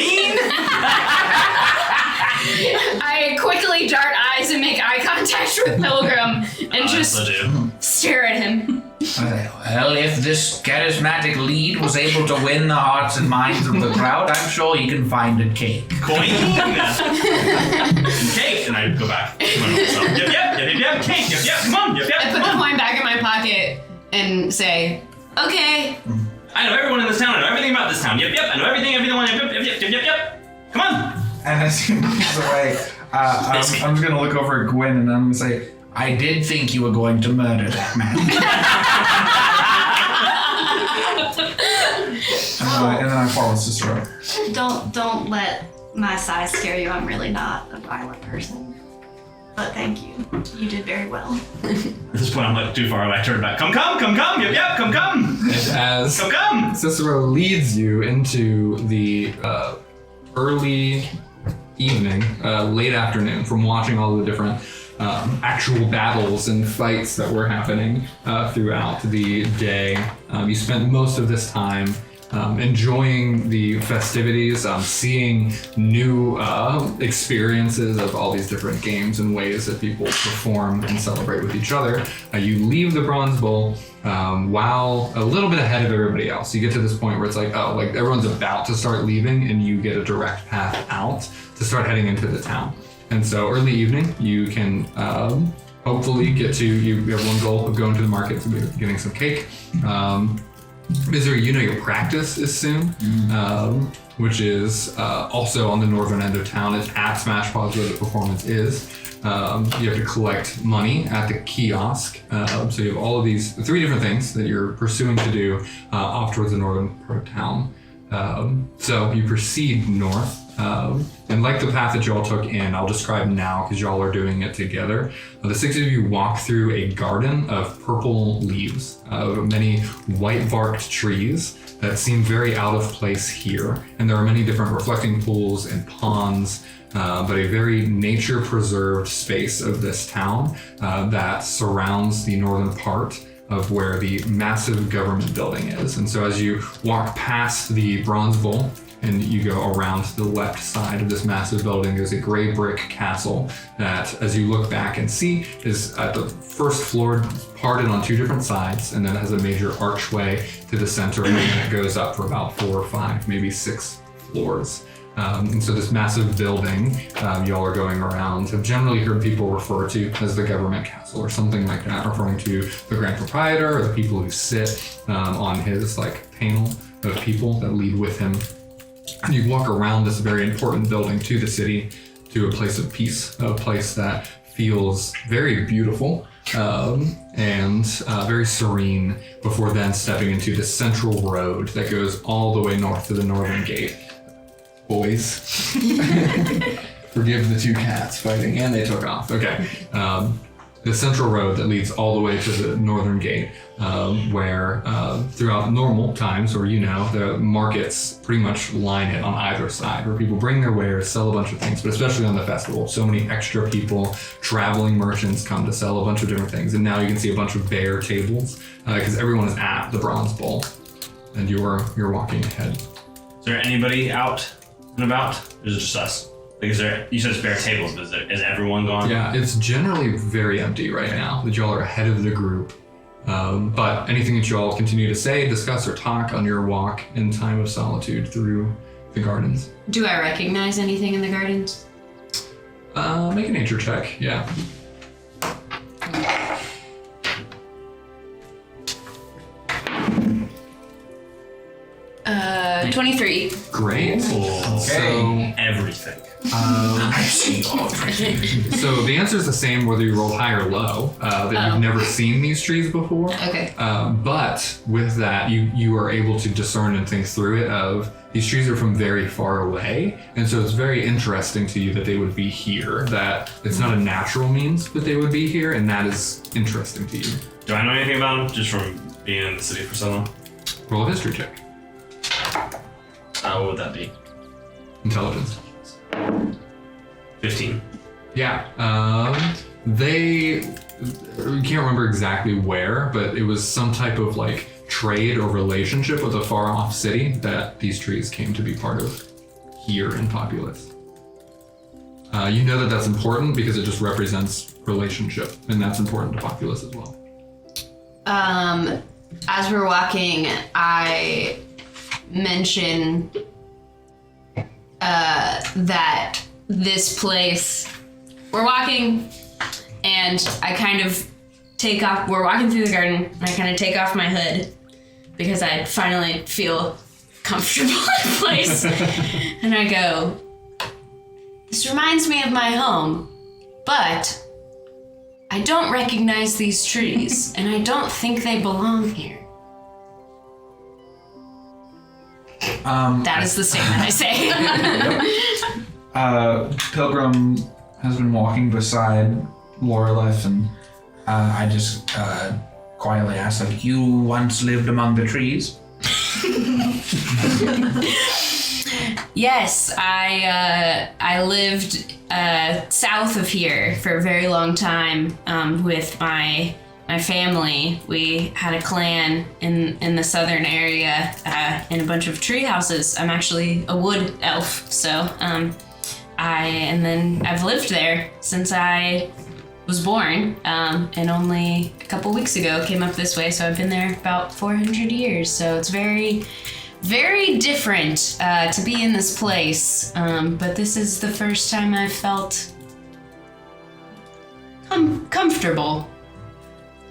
I quickly dart eyes and make eye contact with Pilgrim and just stare at him. Well, if this charismatic lead was able to win the hearts and minds of the crowd, I'm sure he can find a cake. Coin? Cake, and I go back. Yep, cake, come on, I put the coin back in my pocket and say, okay. I know everyone in this town, I know everything about this town, yep, I know everything, yep. Come on. And as he moves away, I'm just gonna look over at Gwen and I'm gonna say, I did think you were going to murder that man. And then I follow Cicero. Don't let my size scare you. I'm really not a violent person. But thank you. You did very well. At this point, I'm like too far away. I turn back. Come, yep, come. And as Come. Cicero leads you into the early evening, late afternoon, from watching all the different actual battles and fights that were happening throughout the day. You spent most of this time enjoying the festivities, seeing new experiences of all these different games and ways that people perform and celebrate with each other. You leave the Bronze Bowl while a little bit ahead of everybody else. You get to this point where it's like, oh, like everyone's about to start leaving and you get a direct path out to start heading into the town. And so early evening, you can hopefully get to, you have one goal of going to the market, so getting some cake. Misery, you know your practice is soon, which is also on the northern end of town. It's at Smash Pods where the performance is. You have to collect money at the kiosk. So you have all of these 3 different things that you're pursuing to do off towards the northern part of town. So you proceed north. And like the path that y'all took in, I'll describe now because y'all are doing it together. The 6 of you walk through a garden of purple leaves, of many white-barked trees that seem very out of place here. And there are many different reflecting pools and ponds, but a very nature-preserved space of this town that surrounds the northern part of where the massive government building is. And so as you walk past the Bronze Bowl, and you go around to the left side of this massive building, there's a gray brick castle that, as you look back and see, is at the first floor parted on 2 different sides, and then it has a major archway to the center, and then it goes up for about 4 or 5, maybe 6 floors. And so this massive building y'all are going around have generally heard people refer to as the government castle or something like that, referring to the grand proprietor or the people who sit on his like panel of people that lead with him. And you walk around this very important building to the city, to a place of peace, a place that feels very beautiful and very serene, before then stepping into the central road that goes all the way north to the northern gate. Boys, forgive the 2 cats fighting, and they took off. Okay. The central road that leads all the way to the northern gate, where throughout normal times, or the markets pretty much line it on either side, where people bring their wares, sell a bunch of things, but especially on the festival, so many extra people, traveling merchants come to sell a bunch of different things. And now you can see a bunch of bare tables, because everyone is at the Bronze Bowl, and you're walking ahead. Is there anybody out and about? Or is it just us? Like, you said it's bare tables, but is everyone gone? Yeah, it's generally very empty right now, that y'all are ahead of the group. But anything that y'all continue to say, discuss, or talk on your walk in time of solitude through the gardens. Do I recognize anything in the gardens? Make a nature check, yeah. 23. Great. So everything. I see all trees. So the answer is the same whether you roll high or low, that you've never seen these trees before. Okay. But with that, you are able to discern and think through it of these trees are from very far away. And so it's very interesting to you that they would be here, that it's not a natural means that they would be here, and that is interesting to you. Do I know anything about them just from being in the city for so long? Roll a history check. What would that be? Intelligence. 15. Yeah. You can't remember exactly where, but it was some type of like trade or relationship with a far off city that these trees came to be part of here in Populase. You know that that's important because it just represents relationship, and that's important to Populase as well. As we're walking, I mention that this place, we're walking, and I kind of take off, we're walking through the garden, and I kind of take off my hood because I finally feel comfortable in place. And I go, this reminds me of my home, but I don't recognize these trees, and I don't think they belong here. That is the statement I say. Pilgrim has been walking beside Loreleth, and I just quietly asked, like, you once lived among the trees? Yes, I lived south of here for a very long time with my family. We had a clan in the southern area in a bunch of tree houses. I'm actually a wood elf, so I've lived there since I was born, and only a couple weeks ago came up this way, so I've been there about 400 years. So it's very, very different to be in this place, but this is the first time I've felt comfortable.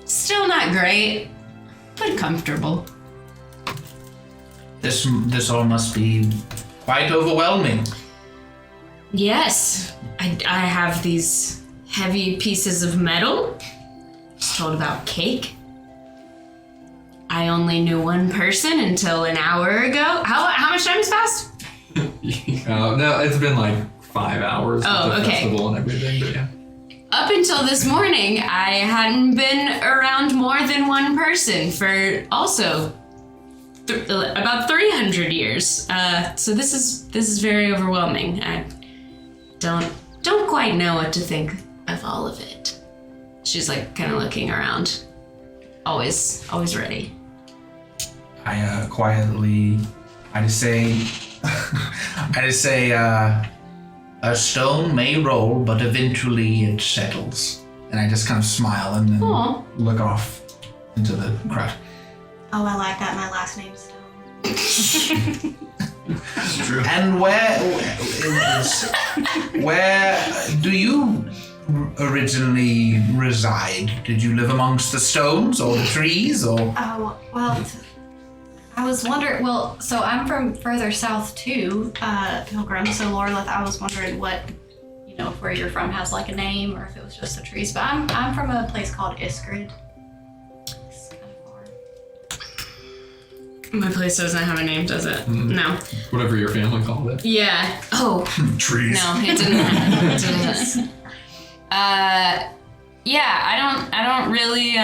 Still not great, but comfortable. This all must be quite overwhelming. Yes, I have these heavy pieces of metal. I was told about cake. I only knew one person until an hour ago. How much time has passed? No, it's been like 5 hours with the okay. festival and everything, but yeah. Up until this morning, I hadn't been around more than one person for also about 300 years. So this is very overwhelming. I don't quite know what to think of all of it. She's like kind of looking around, always ready. I quietly, I just say, a stone may roll, but eventually it settles. And I just kind of smile and then look off into the crowd. Oh, I like that. My last name's Stone. It's true. And where do you originally reside? Did you live amongst the stones or the trees or? Oh, well, I was wondering, so I'm from further south too, Pilgrim, so Lorelith, I was wondering what, if where you're from has like a name or if it was just the trees, but I'm from a place called Iskrid. It's kind of far. My place doesn't have a name, does it? No. Whatever your family called it. Yeah. Oh. Trees. No, it didn't. Yeah, I don't really,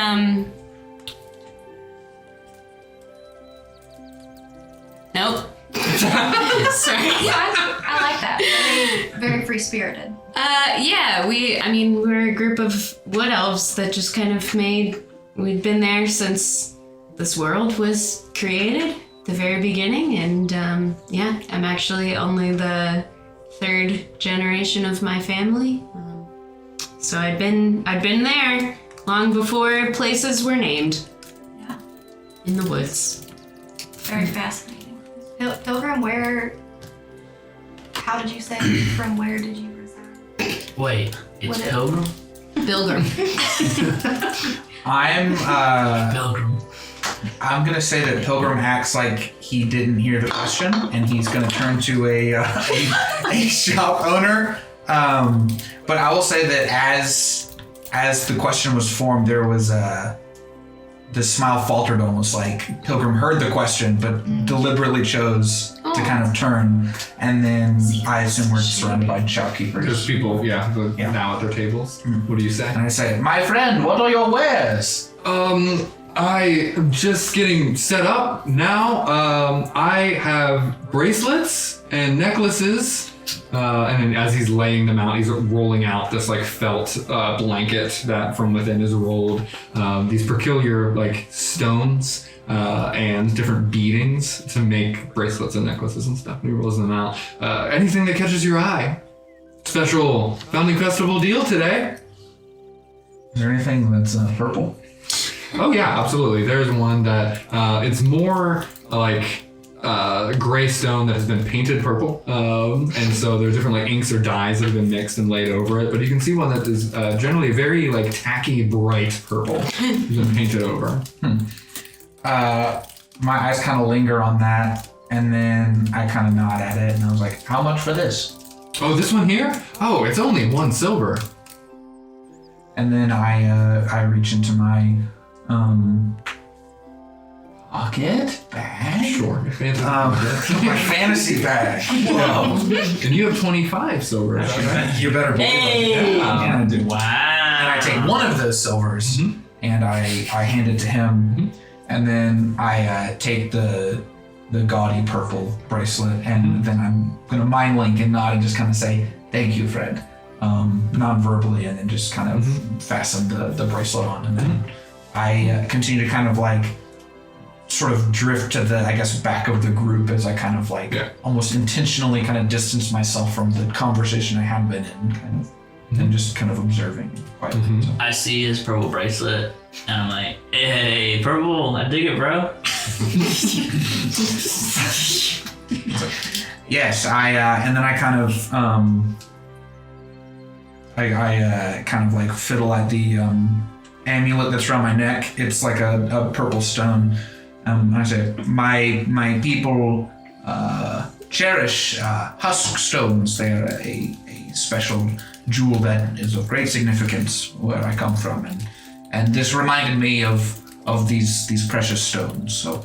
Nope. Sorry. I like that. Very, very free-spirited. Yeah, we're a group of wood elves that just kind of we'd been there since this world was created, the very beginning, and I'm actually only the third generation of my family. So I'd been there long before places were named. Yeah. In the woods. Very fascinating. Pilgrim, how did you say, from where did you reside? Wait, it's What Pilgrim? Pilgrim. Pilgrim. I'm gonna say that Pilgrim acts like he didn't hear the question, and he's gonna turn to a shop owner. But I will say that as the question was formed, there was the smile faltered almost, like Pilgrim heard the question, but deliberately chose to kind of turn, and then I assume we're surrounded by shopkeepers. There's people, now at their tables. What do you say? And I say, my friend, what are your wares? I am just getting set up now. I have bracelets and necklaces. And then as he's laying them out, he's rolling out this like felt blanket that from within is rolled these peculiar like stones and different beadings to make bracelets and necklaces and stuff. And he rolls them out. Anything that catches your eye. Special Founding Festival deal today. Is there anything that's purple? Oh yeah, absolutely. There's one that it's more like gray stone that has been painted purple, and so there's different like inks or dyes that have been mixed and laid over it. But you can see one that is generally very like tacky, bright purple, has been painted over. My eyes kind of linger on that, and then I kind of nod at it, and I was like, "How much for this?" Oh, this one here? Oh, it's only 1 silver. And then I reach into my pocket bag. Sure. My fantasy bag. Whoa. And you have 25 silver. Is that right? You better believe it. Hey! Yeah, I do. Wow. And I take one of those silvers and I hand it to him, and then I take the the gaudy purple bracelet, and then I'm gonna mind link and nod and just kind of say, "Thank you, friend," non-verbally, and then just kind of fasten the bracelet on, and then I continue to kind of like sort of drift to the, I guess, back of the group as I kind of like almost intentionally kind of distance myself from the conversation I have been in, kind of, and just kind of observing quietly. So. I see his purple bracelet, and I'm like, hey, purple, I dig it, bro. Yes, and then I kind of, I kind of like fiddle at the amulet that's around my neck. It's like a purple stone. And I say, my people cherish husk stones. They are a special jewel that is of great significance where I come from, and this reminded me of these precious stones. So,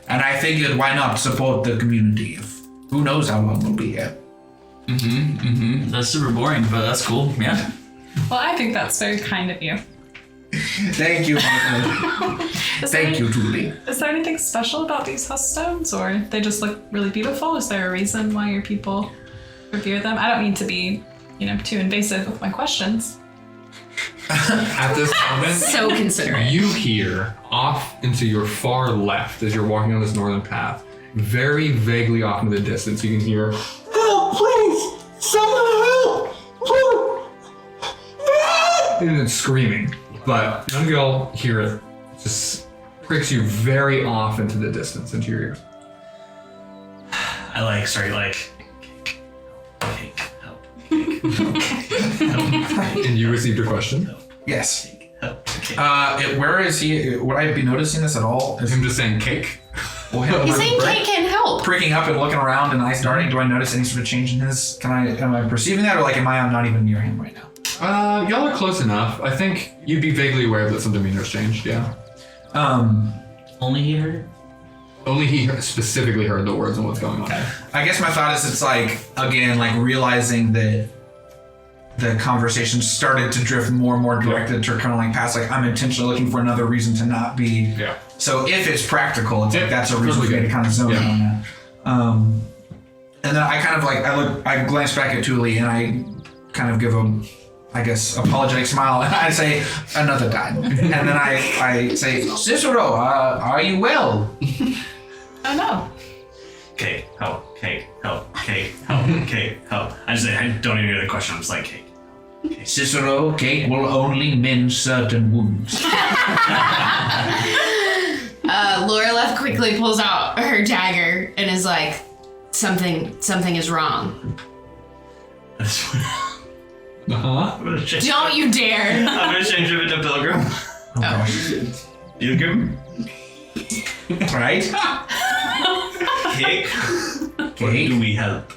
and I figured, why not support the community? If who knows how long we'll be here. That's super boring, but that's cool. Yeah. Well, I think that's very kind of you. Thank you, Martha. Thank you, Julie. Is there anything special about these husk stones, or they just look really beautiful? Is there a reason why your people revere them? I don't mean to be, too invasive with my questions. At this moment, So considerate. you hear off into your far left as you're walking on this northern path, very vaguely off into the distance, you can hear, "Help, please! Someone help! And then screaming. But none of y'all hear it. It just pricks you very off into the distance, into your ears. I start cake, help. And you received your question. Yes. Help, cake. Where is he? Would I be noticing this at all? Is Him just saying cake. He's saying cake can help. pricking up and looking around and eyes darting? Do I notice any sort of change in his? Am I perceiving that, or like am I not even near him right now? Y'all are close enough. I think you'd be vaguely aware that some demeanor's changed, yeah. Only he heard it? Only he specifically heard the words and what's going on. I guess my thought is it's like, again, like realizing that the conversation started to drift more and more directed to kind of like past, like I'm intentionally looking for another reason to not be. Yeah. So if it's practical, it's like that's a reason for me to kind of zone in on that. And then I kind of like, I glance back at Thule and I kind of give him, I guess, apologetic smile, and I say, another time. And then I say, Cicero, are you well? Oh no. Cake, help, cake, help, cake, help, cake, help. I don't even hear the question, I'm just like, cake. Cicero, cake will only mend certain wounds. Laura Left quickly pulls out her dagger and is like, something is wrong. Uh-huh. Don't you dare. I'm gonna change it into Pilgrim. Pilgrim? Right? Cake? Cake? Or do we help?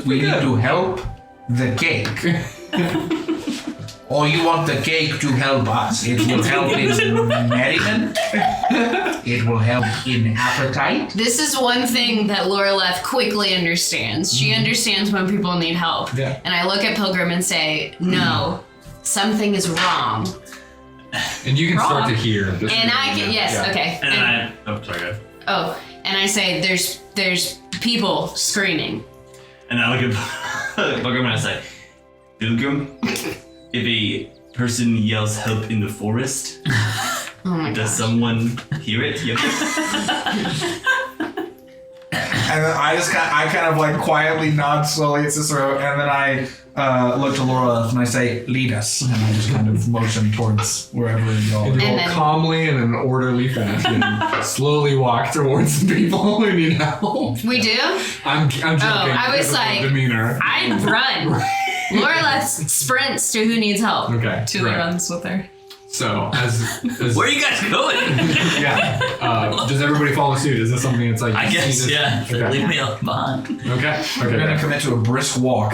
We need to help the cake. Or you want the cake to help us. It will help in merriment. It will help in appetite. This is one thing that Laura Left quickly understands. She understands when people need help. Yeah. And I look at Pilgrim and say, no, something is wrong. And you can start to hear. This And I can, yes, yeah. okay. And then sorry, go ahead. Oh, and I say, there's people screaming. And I look at Pilgrim and I say, Pilgrim, if a person yells help in the forest, Oh my does gosh. someone hear it? Yep. And then I kind of like quietly nod slowly at Cicero, and then I look to Laura and I say, lead us. And I just kind of motion towards wherever y'all And you are. all then- calmly and in an orderly fashion slowly walk towards the people who need help. We do? I'm joking. I was because of the like- demeanor. I'd run. Laura Left sprints to who needs help. Okay. Tule right. runs with her. So as Where are you guys going? yeah, does everybody follow suit? Is this something that's like? I you see guess, this- yeah. Okay. Leave me behind. Okay. We're gonna commit to a brisk walk.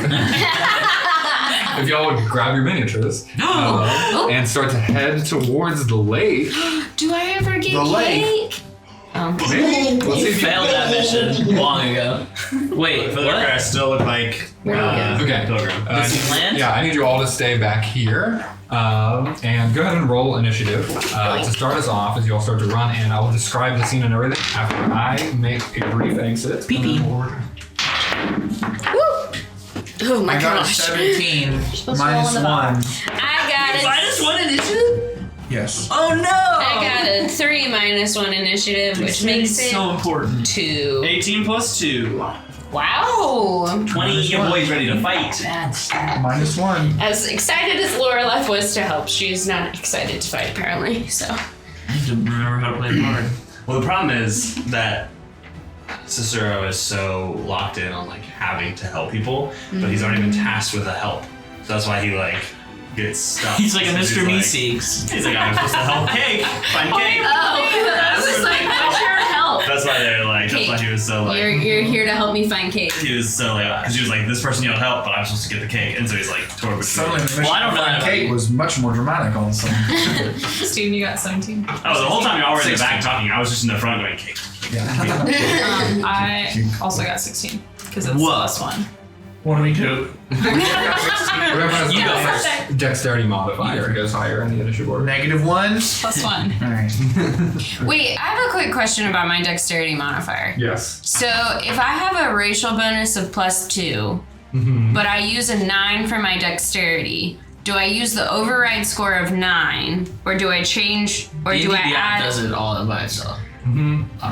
If y'all would grab your miniatures and start to head towards the lake. Do I ever get The lake. cake? Maybe. Let's see You if you failed that mission long ago. Wait, For the what? I still look like Okay. Pilgrim. This is land? Yeah, I need you all to stay back here. And go ahead and roll initiative to start us off as you all start to run, and I will describe the scene and everything after I make a brief exit. Pee-pee. Oh my I got a gosh. 17 supposed to roll minus in the 1. I got it. Minus 1 initiative? Yes. Oh no! I got a 3 minus 1 initiative, which makes it so important. 2. 18 plus 2. Wow. 20. Your boy's ready to fight. Minus 1. As excited as Lorelef was to help, she's not excited to fight apparently. So I need to remember how to play the card. Well, the problem is that Cicero is so locked in on like having to help people, but he's already been tasked with a help. So that's why he like gets stuck. He's like a Because Mr. like- Meeseeks. He's like, I'm supposed to help Cake. Find Cake. I was like, what's your help? That's why they're like. That's why he was so like. You're here to help me find cake. He was so like, because he was like, this person yelled help, but I'm supposed to get the cake, and so he's like, tore between. Suddenly, the mission Well, I don't to know find that. Kate was much more dramatic all of a sudden. Steven, you got 17. Oh, the whole time y'all were in the back talking, I was just in the front going cake. Yeah. I also got 16 because it's Whoa. +1. What do we do? Whoever has You the go highest Dexterity modifier goes higher in the initiative order. -1? +1. Alright. Wait, I have a quick question about my dexterity modifier. Yes. So if I have a racial bonus of +2, but I use a 9 for my dexterity, do I use the override score of 9, or do I change, or do I D&D add? does it all by itself.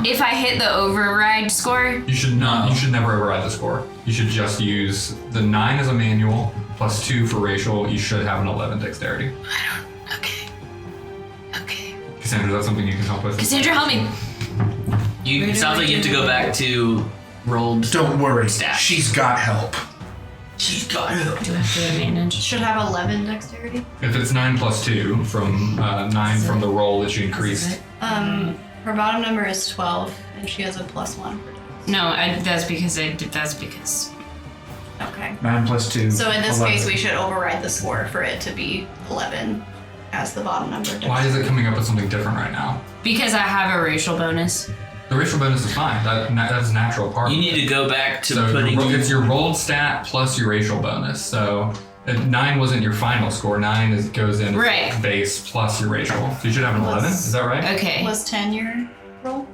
If I hit the override score, You should not. No. You should never override the score. You should just use the 9 as a manual +2 for racial. You should have an 11 dexterity. okay. Cassandra, is that something you can help with? Cassandra, help me. It sounds like you have to go back to rolled. Don't worry. Stats. She's got help. She's got it. Do I have to manage? Should have 11 dexterity. If it's 9 +2 from 9 from the roll that you increased. Her bottom number is 12, and she has a +1 for dex. No, that's because I did. That's because. Okay. 9 + 2. So in this 11. case, we should override the score for it to be 11 as the bottom number. Why is it coming up with something different right now? Because I have a racial bonus. The racial bonus is fine. That's a natural part. You of need it. to go back to So putting. it's your rolled stat plus your racial bonus. So 9 wasn't your final score. 9 goes in Right. base plus your racial. So you should have an 11. Is that right? Okay. Was 10 your roll?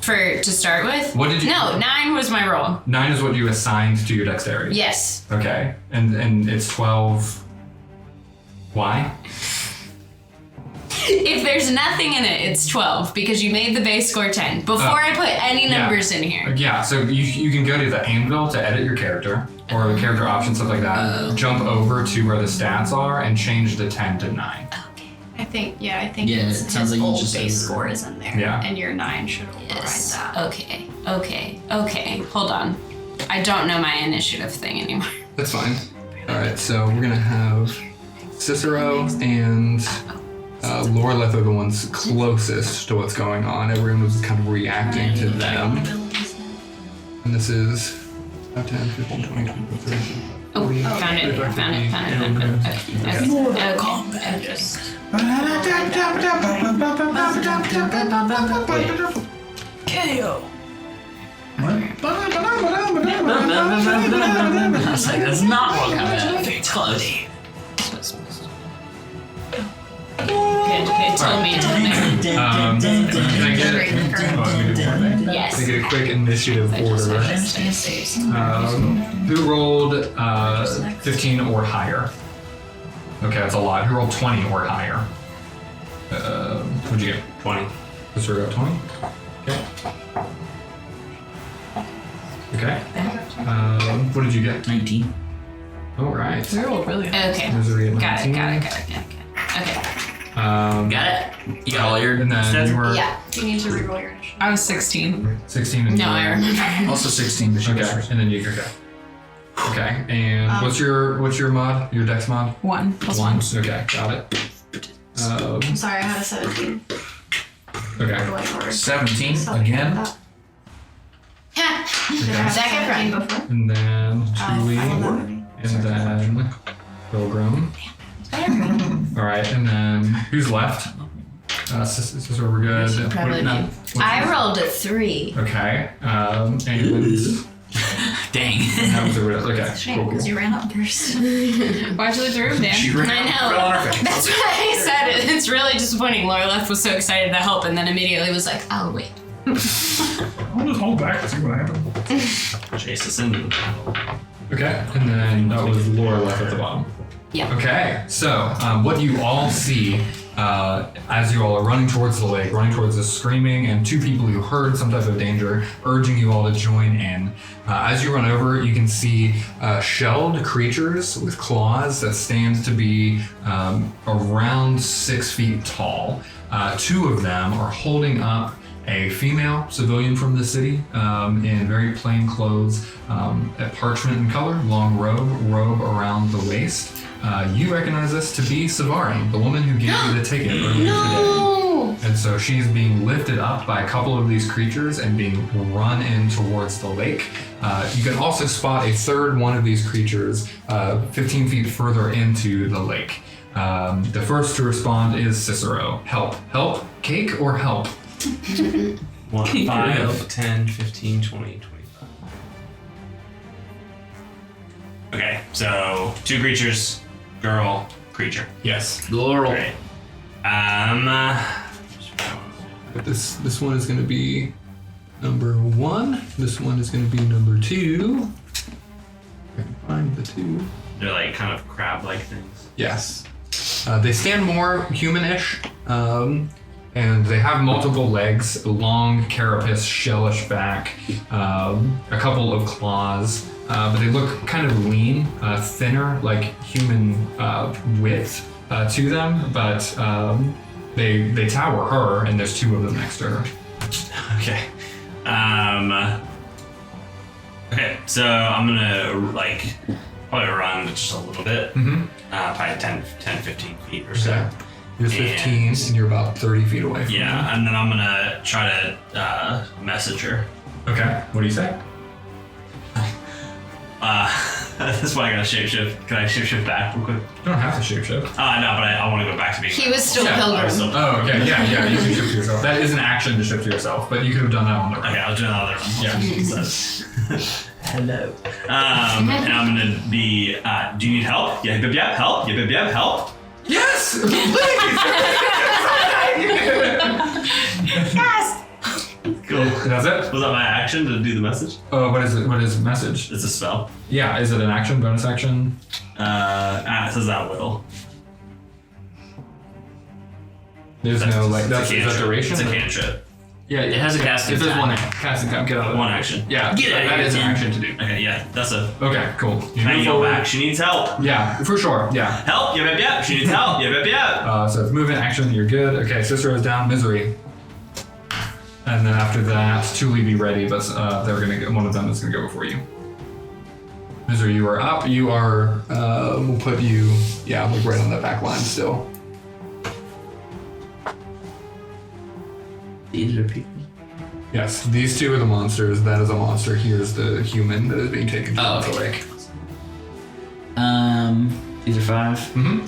To start with? What did you? No, 9 was my roll. 9 is what you assigned to your dexterity. Yes. Okay. And it's 12. Why? If there's nothing in it, it's 12 because you made the base score 10 before I put any numbers in here. Yeah. So you can go to the anvil to edit your character or the character options, stuff like that. Jump over to where the stats are and change the 10 to 9. I think Yeah, it's it sounds his like you old just base over- score is in there. Yeah. And your 9 should override Yes. that. Okay. Hold on. I don't know my initiative thing anymore. That's fine. All right. So we're gonna have Cicero and Loreleth are the ones closest to what's going on. Everyone was kind of reacting to them. And this is 10, 15, 20, 21, 30. Oh, found it. Okay. KO. I was like, that's not what happened. Fatality. It told me. Can I get Yes. Can I get a quick initiative order? Who rolled 15 or higher? Okay, that's a lot. Who rolled 20 or higher? What'd you get? 20. Cicero got 20? Okay. What did you get? 19. All right. We rolled really high. Okay. Misery at Got 19. it. Okay. Got it? You got all your And then stats? you were Yeah. You need to reroll your initiative. I was 16. 16 and No, you I were- remember. Also 16, but she Okay, was and then you okay. And what's your mod? Your dex mod? 1 + 1. 1. Okay, got it. I'm sorry, I had a 17. Okay. Going order. 17 Sorry again. about that. Did I have Second 17 before? And then Tuli, I love that movie. and then Pilgrim. All right, and then who's left? Cicero, we're good. Probably No. me. I rolled a 3. Okay. And Dang. That was a real. Okay. Shame, because you ran up first. Why'd you leave the room, Dan? She ran I out, fell on her know. face. That's why I said it. It's really disappointing. Loreleth was so excited to help and then immediately was like, "I'll wait." I'll just hold back and see what happens. Chase us into the battle. Okay, and then that was Laura left at the bottom. Yeah. Okay, so what you all see as you all are running towards the lake, running towards the screaming, and two people who heard some type of danger urging you all to join in. As you run over, you can see shelled creatures with claws that stand to be around 6 feet tall. Two of them are holding up a female civilian from the city in very plain clothes, parchment in color, long robe around the waist. You recognize this to be Savari, the woman who gave you the ticket earlier today. And so she's being lifted up by a couple of these creatures and being run in towards the lake. You can also spot a third one of these creatures 15 feet further into the lake. The first to respond is Cicero. Help. Help? Cake or help? 1, 5, 10, 15, 20, 25. Okay, so 2 creatures, girl, creature. Yes. Laurel. Great. But this one is going to be number 1. This one is going to be number 2. I can find the 2. They're like kind of crab-like things. Yes. They stand more human-ish, and they have multiple legs, a long carapace, shellish back, a couple of claws, but they look kind of lean, thinner, like human width to them, but they tower her, and there's 2 of them next to her. Okay. Okay, so I'm gonna like probably run just a little bit. Mm-hmm. Probably 10, 15 feet or so. Okay. You're 15, and you're about 30 feet away from Yeah, her. and then I'm gonna try to message her. Okay, what do you say? That's why I gotta shapeshift. Can I shapeshift back real quick? You don't have to shapeshift. No, but I want to go back to being. He was still Yeah, pilgrim. Oh, okay, yeah, you can shift to yourself. That is an action to shift to yourself, but you could have done that on the right. Okay, I'll do another one. Yeah. Hello. And I'm gonna be. Do you need help? Yeah, yep, help. Yep, help. Yes! Yes! Cool. That's it? Was that my action to do the message? Oh, what is it? What is message? It's a spell. Yeah, is it an action, bonus action? It says that will. There's no, like, It's a that's is that cantrip. duration? It's a cantrip. Yeah, It has a casting It says time. one casting time. Get out of One action. Yeah, Get out of that here, is an Dan. action to do. Okay, yeah, that's a. Okay, cool. You Can I move yell forward. back? She needs help. Yeah, for sure. Yeah. Help! Yep. She needs help. Yep. So it's movement, action. You're good. Okay, Cicero is down. Misery. And then after that, Tuli be ready, but they're gonna get one of them is gonna go before you. Misery, you are up. You are. We'll put you. Yeah, like right on that back line still. These are people. Yes, these 2 are the monsters. That is a monster. Here's the human that is being taken to the lake. These are 5. Mm-hmm.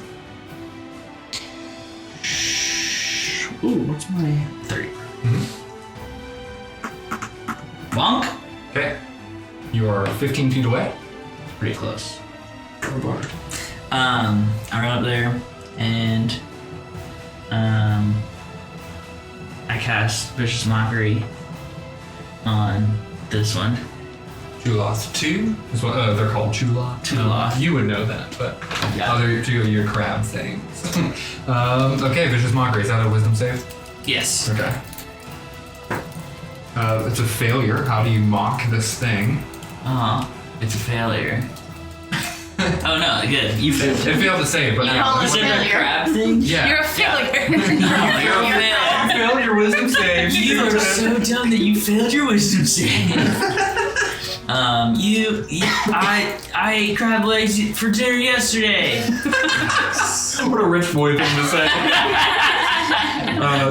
Ooh, what's my 30? Mm-hmm. Bonk? Okay. You are 15 feet away. Pretty close. I run up there and I cast Vicious Mockery on this one. Chuloth 2 is what they're called. Chuloth. Chuloth. You would know that, but Yeah. other 2 of your crab things. Okay, Vicious Mockery. Is that a wisdom save? Yes. Okay. It's a failure. How do you mock this thing? It's a failure. Oh no, good. You failed. It failed to save, but You call Is it it a failure. crab thing? yeah. You're a failure. You're a failure. failed your wisdom save. You are so dumb that you failed your wisdom save. I ate crab legs for dinner yesterday. What a rich boy thing to say.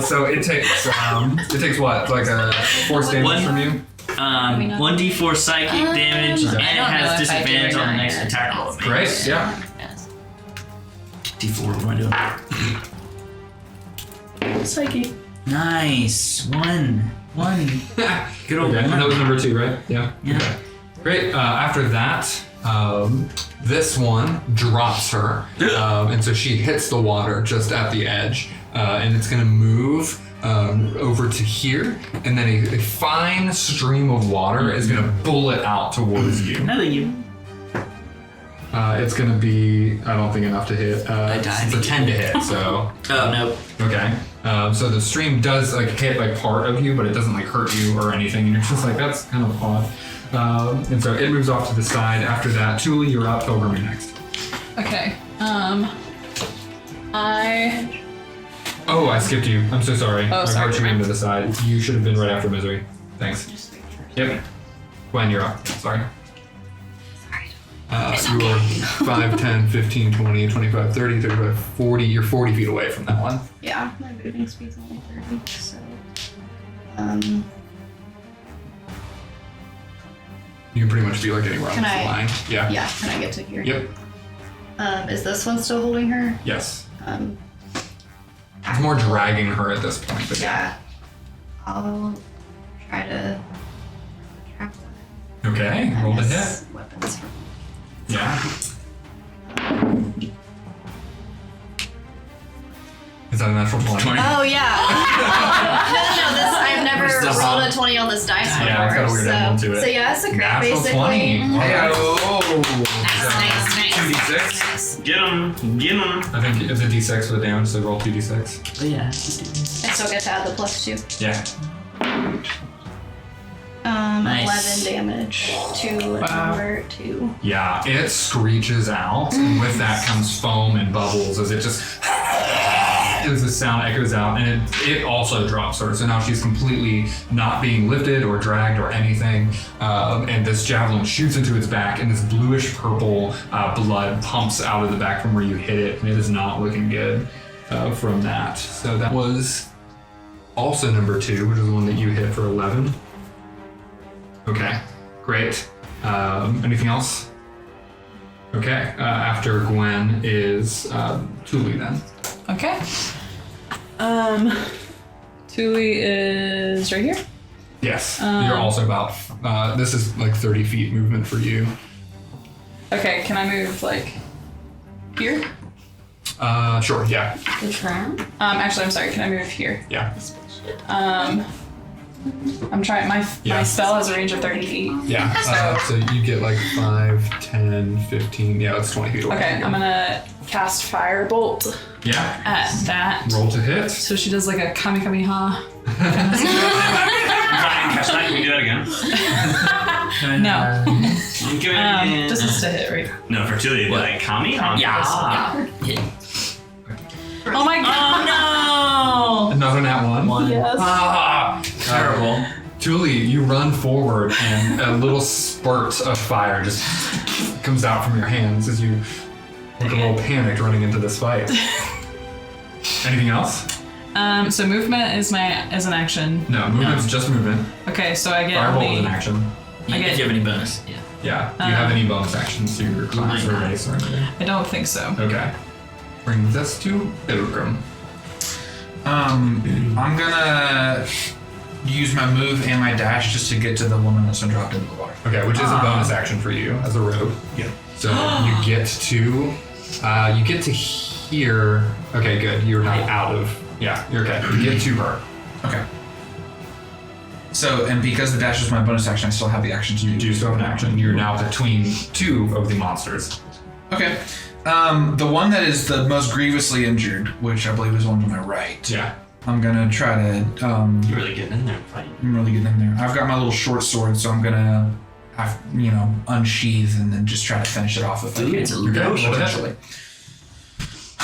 So it takes what, like a force damage from you? 1d4 psychic damage, and it has disadvantage on the next attack roll. Great, yeah. D4, what am I doing? Psychic. Nice. One. Good old Okay, and that one. was number 2, right? Yeah. Yeah. Okay. Great. After that, this one drops her, and so she hits the water just at the edge, and it's going to move over to here, and then a fine stream of water is going to bullet out towards you. Another you. It's going to be, I don't think, enough to hit. died. It's a 10 to hit, so. Oh, nope. Okay. So the stream does like hit like part of you, but it doesn't like hurt you or anything, and you're just like, that's kind of odd. And so it moves off to the side. After that, Thule, you're up. Pilgrim, you're next. Okay. Oh, I skipped you. I'm so sorry. Oh, I sorry, marched you Gwen. into the side. You should have been right after Misery. Thanks. Yep. Gwen, you're up. Sorry. You're 5, 10, 15, 20, 25, 30, 35, 40. You're 40 feet away from that one. Yeah, my moving speed's only 30, so. You can pretty much be like anywhere on Can this I- line. Yeah. Yeah, can I get to here? Yep. Is this one still holding her? Yes. It's It's more dragging her at this point, but Yeah. I'll try to trap one. Okay, roll the hit. Weapons. Yeah. Is that a natural 20? Oh yeah. no, this I've never Still rolled wrong. a 20 on this dice before. Yeah, it's got a weird so, emblem to it. So yeah, it's a crit Natural basically. 20. Nice. 2d6? Get him. Get him. I think it's a d6 for the damage, so roll 2d6. Oh, yeah. I still get to add the +2. Yeah. Nice. 11 damage to number 2. Yeah, it screeches out, and with that comes foam and bubbles as it just as the sound echoes out, and it also drops her. So now she's completely not being lifted or dragged or anything, and this javelin shoots into its back, and this bluish purple blood pumps out of the back from where you hit it, and it is not looking good from that. So that was also number 2, which is the one that you hit for 11. Okay, great. Anything else? Okay, after Gwen is Thule then. Okay. Thule is right here. Yes, you're also about, this is like 30 feet movement for you. Okay, can I move like here? Sure, yeah, The tram? Actually, I'm sorry. Can I move here? yeah, I'm trying. My spell has a range of 30 feet. yeah. So you get like 5, 10, 15, yeah, it's 20 feet away. Okay, I'm gonna cast Firebolt Yeah, at that. roll to hit. So she does like a Kamehameha. Catch that. Can we do that again? No, Give it just is to hit, right? No, for Tilly, it'd be like Kami? Yeah. Oh my god! Oh, Another nat 1. Yes. Ah, Terrible. Thule, you run forward, and a little spurt of fire just comes out from your hands as you look a little panicked running into this fight. Anything else? So movement is an action. No, movement's just movement. Okay, so I get Firebolt is an the, action. You I if get- you have any bonus. Yeah. Yeah. Do you have any bonus actions to your class or race or anything? I don't think so. Okay. Brings us to Pilgrim. I'm gonna use my move and my dash just to get to the woman that's been dropped into the water. Okay, which is a bonus action for you as a rogue. Yeah. So you get to here. Okay, good. You're not out of. Yeah, you're okay. You get to her. Okay. So, and because the dash is my bonus action, I still have the action to You do still have an action. You're now between 2 of the monsters. Okay. The one that is the most grievously injured, which I believe is the one to my right. Yeah. I'm gonna try to. You're really getting in there and fighting. I'm really getting in there. I've got my little short sword, so I'm gonna, unsheath and then just try to finish it off with Ooh, it's a low potentially.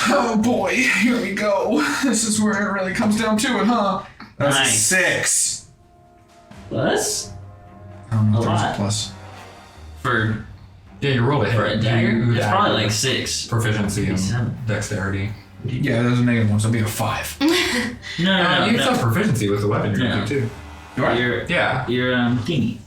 Oh boy, here we go. This is where it really comes down to it, huh? That's a Nice. 6. Plus? I don't know A if there's lot. a plus. For Yeah, you rolled a hit. For a dagger? You It's had probably like 6. proficiency in 7. dexterity. Yeah, there's a negative one, so it'll be a 5. No, You no. have proficiency with the weapon you're Yeah. using too. Your thingy.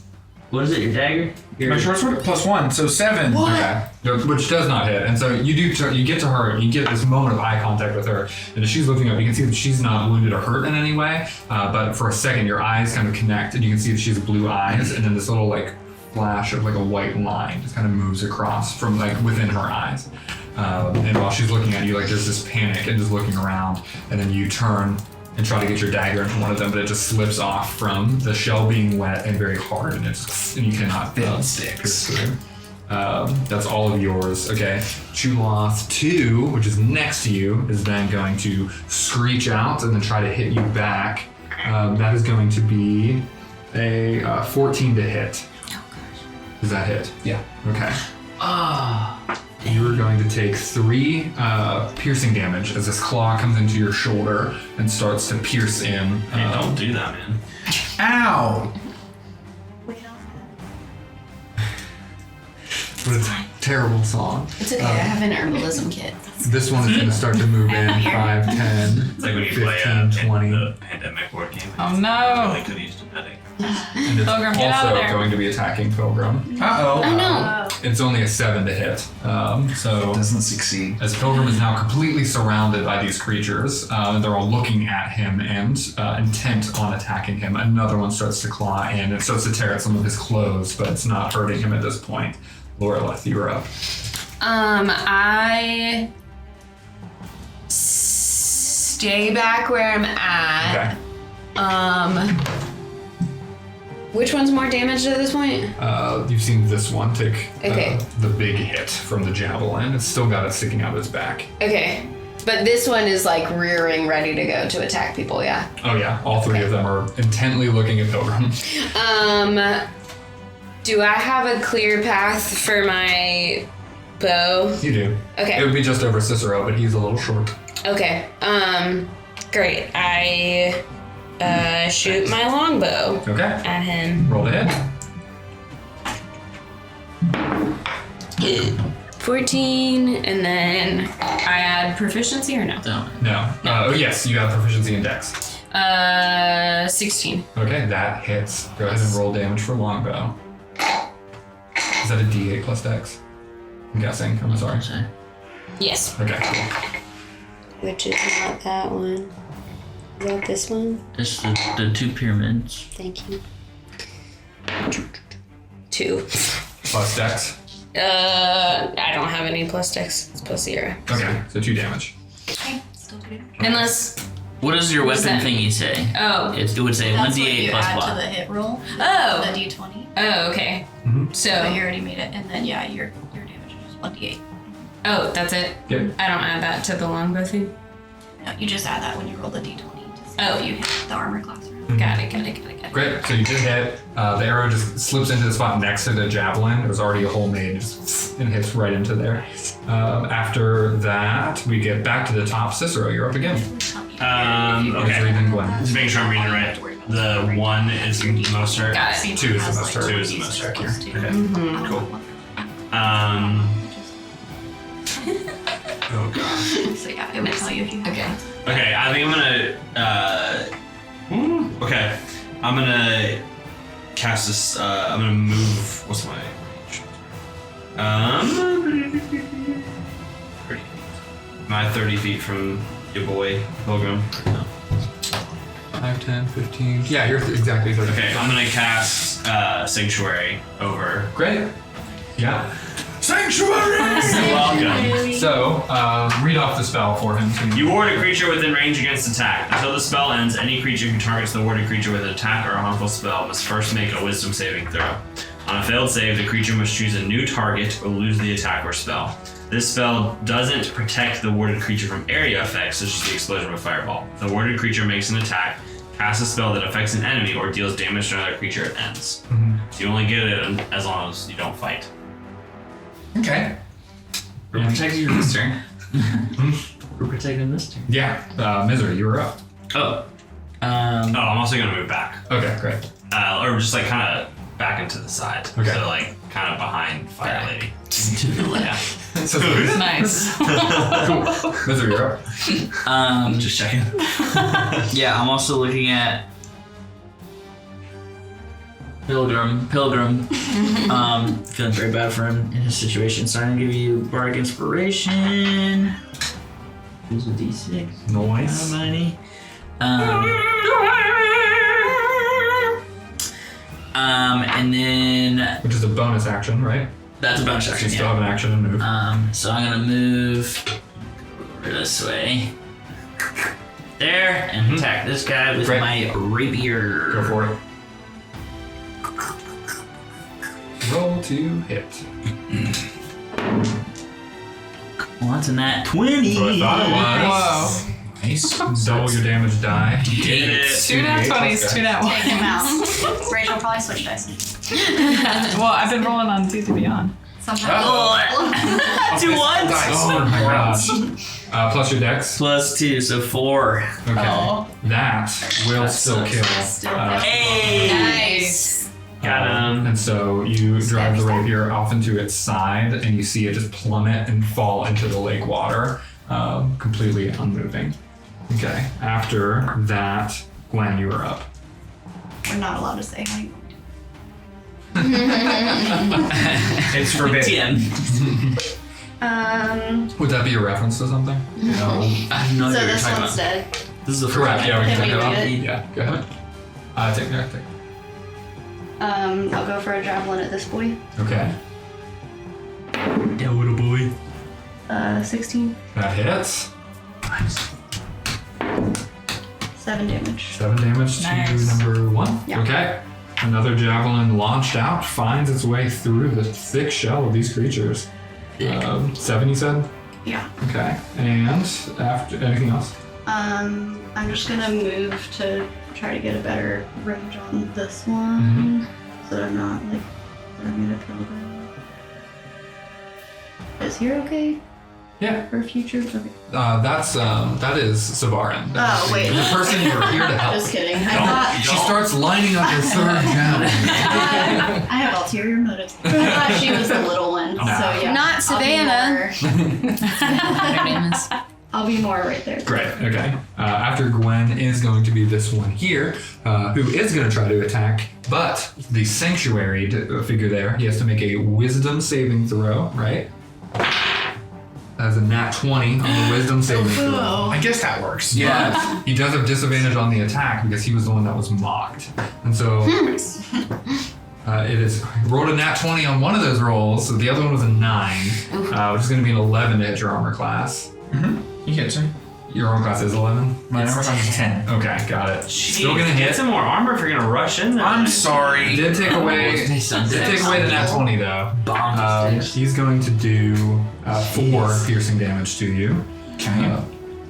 What is it? Your dagger? My short sword +1, so 7. Okay. Which does not hit, and so you get to her, you get this moment of eye contact with her, and as she's looking up, you can see that she's not wounded or hurt in any way, but for a second, your eyes kind of connect, and you can see that she has blue eyes, and then this little like flash of like a white line just kind of moves across from like within her eyes. And while she's looking at you, like there's this panic and just looking around, and then you turn and try to get your dagger into one of them, but it just slips off from the shell being wet and very hard, and you cannot pierce through. That's all of yours. Okay. Chuloth 2, which is next to you, is then going to screech out and then try to hit you back. That is going to be a 14 to hit. Oh gosh. Does that hit? Yeah. Okay. You are going to take 3 piercing damage as this claw comes into your shoulder and starts to pierce in. Hey, don't do that, man. Ow! What a terrible song. It's okay, I have an herbalism kit. This one is going to start to move in 5, 10, It's like when you 15, play 20. the pandemic board game. Oh no! Really could have used a medic. And it's Pilgrim, get out of also there. going to be attacking Pilgrim. Uh-oh. Oh no. It's only a 7 to hit. So Doesn't succeed. as Pilgrim is now completely surrounded by these creatures, they're all looking at him and intent on attacking him. Another one starts to claw in and starts to tear at some of his clothes, but it's not hurting him at this point. Loreleth, you're up. I stay back where I'm at. Okay. Which one's more damaged at this point? You've seen this one take Okay. the big hit from the javelin. It's still got it sticking out of its back. Okay. But this one is like rearing, ready to go to attack people, yeah. Oh yeah, all 3 of them are intently looking at Pilgrim. Do I have a clear path for my bow? You do. Okay. It would be just over Cicero, but he's a little short. Okay. Great. I shoot my longbow Okay. at him. Roll to hit. 14, and then I add proficiency or no? No. Oh yes, you have proficiency in Dex. 16. Okay, that hits. Go ahead and roll damage for longbow. Is that a D8 plus Dex? I'm guessing. I'm sorry. Yes. Okay, cool. Which is not that one. Is that this one? It's the 2 pyramids. Thank you. 2. Plus Dex. I don't have any plus dex. It's plus 0. Okay, so 2 damage. Okay, still good. Unless. What does your What's weapon that? thingy say? Oh. It would say That's what 1d8 you plus add what? to the hit roll. Oh. The d20. Oh, okay. Mhm. So. But you already made it, and then yeah, your damage is 1d8. Oh, that's it? Good. I don't add that to the longbow thing? No, you just add that when you roll the d20 to see Oh. if you hit the armor class. Got it. Great. So you did hit. The arrow just slips into the spot next to the javelin. There was already a hole made, and hits right into there. After that, we get back to the top. Cicero, you're up again. Okay. Misery, then Gwen. Just make sure I'm reading it right. The 1 is the most hurt. Got it. 2 is the most hurt. 2 is the most hurt here. Okay. Mm-hmm. Cool. Oh gosh. So yeah, it would tell you if you have Okay. Okay, I think I'm gonna. Okay, I'm gonna cast this. I'm gonna move. What's my range? 30 feet. Am I 30 feet from your boy Pilgrim? No. 5, 10, 15. Yeah, you're exactly 30. Okay, I'm gonna cast Sanctuary over. Great. Yeah. Sanctuary! You're welcome. So, read off the spell for him. So You ward a creature within range against attack. Until the spell ends, any creature who targets the warded creature with an attack or a harmful spell must first make a wisdom saving throw. On a failed save, the creature must choose a new target or lose the attack or spell. This spell doesn't protect the warded creature from area effects, such as the explosion of a fireball. If the warded creature makes an attack, cast a spell that affects an enemy, or deals damage to another creature, it ends. So you only get it as long as you don't fight. Okay. We're protecting your this turn. We're protecting this turn. Yeah, Misery, you were up. Oh. I'm also gonna move back. Okay, great. Or just like kind of back into the side. Okay. So like kind of behind Fire Lady. To the left. So, Nice. cool. Misery, you're up. Just checking. Yeah, I'm also looking at Pilgrim. Feeling very bad for him in his situation. So I'm gonna give you Bardic Inspiration. Use a D6. Nice. How many? And then Which is a bonus action, right? That's a bonus You action. still Yeah. have an action and move. So I'm gonna move over this way. There, and attack this guy with Great. my rapier. Go for it. Roll to hit. Well, that's a nat 20. So I thought it was. Nice. Double your damage die. Get it. 2 nat 20s, 2 nat Take him 1s. out. Rachel probably switch dice. Well, I've been rolling on D2 Beyond. Sometimes. Two ones? Oh my god. Plus your dex. Plus 2, so 4. Okay. Oh. That will still kill. Hey! Nice. Got him. And so you drive the rapier off into its side, and you see it just plummet and fall into the lake water, completely unmoving. Okay. After that, Gwen, you are up. We're not allowed to say hi. It's forbidden. TM. Would that be a reference to something? No. I have no So idea what you're this talking one's about. dead. This is the Correct. Yeah, we can Can take we it off. read it? Yeah, go ahead. Take that. I'll go for a javelin at this boy. Okay. Yeah, little boy. 16. That hits. 7 damage. 7 damage Nice. to number 1. Yeah. Okay. Another javelin launched out finds its way through the thick shell of these creatures. 7, you said? Yeah. Okay. And after anything else? I'm just gonna move to try to get a better range on this one, so that I'm not like throwing it a pilgrim. Is here okay Yeah. for future? Okay. That is Savarin. Oh, wait. The person you were here to help. Just kidding. I thought She starts lining up her third javelin. I have ulterior motives. I thought she was the little one, so yeah. Not Savannah. I'll be more right there. Great. Okay. After Gwen is going to be this one here, who is going to try to attack, but the sanctuary figure there, he has to make a wisdom saving throw, right? That is a nat 20 on the wisdom saving throw. I guess that works. But he does have disadvantage on the attack because he was the one that was mocked. And so it is rolled a nat 20 on one of those rolls, so the other one was a 9, which is going to be an 11 to hit your armor class. You get it. Your armor class is 11? My armor class is 10. Okay, got it. Still gonna Get hit. some more armor if you're gonna rush in there. I'm sorry. Did take away the nat 20 though. He's going to do 4 piercing damage to you. Okay.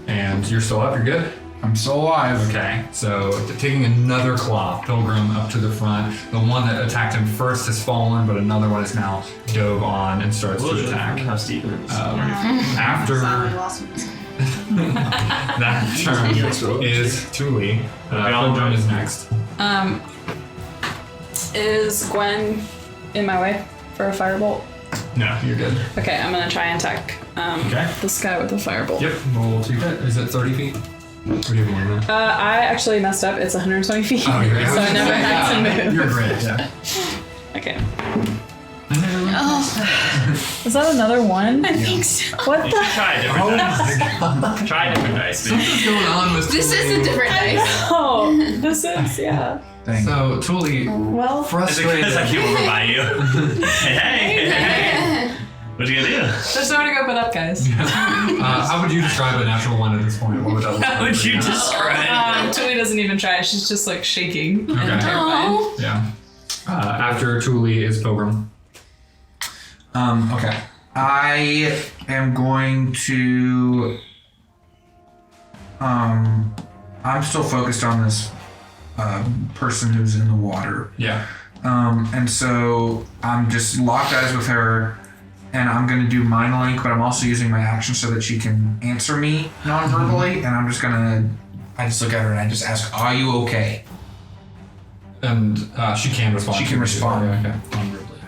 And you're still up, you're good? I'm still alive. Okay, so taking another claw, Pilgrim up to the front. The one that attacked him first has fallen, but another one is now dove on and starts to attack. How steep it is. After Sorry, lost him. that turn is Thule. Pilgrim is next. Is Gwen in my way for a firebolt? No, you're good. Okay, I'm gonna try and attack Okay. this guy with a firebolt. Yep, roll to hit. Is it 30 feet? Or do you have more than that? I actually messed up. It's 120 feet, Oh, you're right. so I never had to move. You're great, yeah. Okay. Is that another one? I think so. What the? Try a different dice. Try a different dice, man. Something's going on with This is a different dice. Oh, this is, yeah. Thank you. So, Thule, Well, Is it frustrated. because I came over by you? Hey. What you gonna do? there's nowhere to go but up, guys. How would you describe a natural one at this point? What would that look like? How would you describe it? Tuli doesn't even try. She's just like shaking Okay. and terrified. Oh. Yeah. After Thule is Pilgrim. Okay. I am going to. I'm still focused on this person who's in the water. Yeah. And so I'm just locked eyes with her, and I'm going to do Mind Link, but I'm also using my action so that she can answer me non-verbally, and I'm just going to. I just look at her and I just ask, "Are you okay?" And she can respond. She can respond. Okay.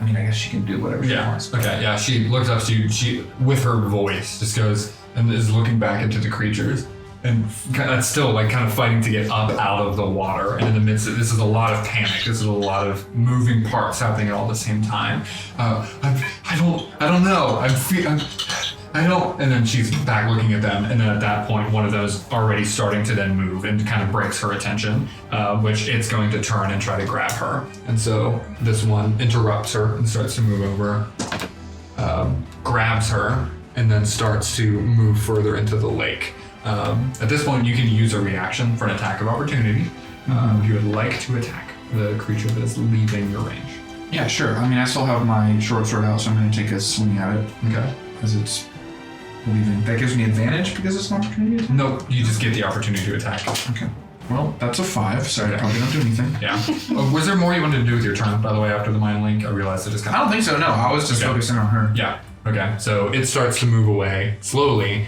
I mean, I guess she can do whatever she Yeah. wants. Okay. Yeah. She looks up to you. She, with her voice, just goes and is looking back into the creatures, and it's still like kind of fighting to get up out of the water. And in the midst of this is a lot of panic. This is a lot of moving parts happening all at the same time. I don't know. I don't. And then she's back looking at them, and then at that point, one of those already starting to then move and kind of breaks her attention, which it's going to turn and try to grab her. And so this one interrupts her and starts to move over, grabs her, and then starts to move further into the lake. At this point, you can use a reaction for an attack of opportunity if you would like to attack the creature that is leaving your range. Yeah, sure. I mean, I still have my short sword out, so I'm going to take a swing at it. Okay. Because it's leaving. That gives me advantage because it's an opportunity? Nope, you just get the opportunity to attack. Okay. Well, that's a 5, so I probably don't do anything. Yeah. Was there more you wanted to do with your turn, by the way, after the mind link? I realized it just kind I of... don't think so, no. I was just focusing on her. Yeah. Okay. So it starts to move away slowly,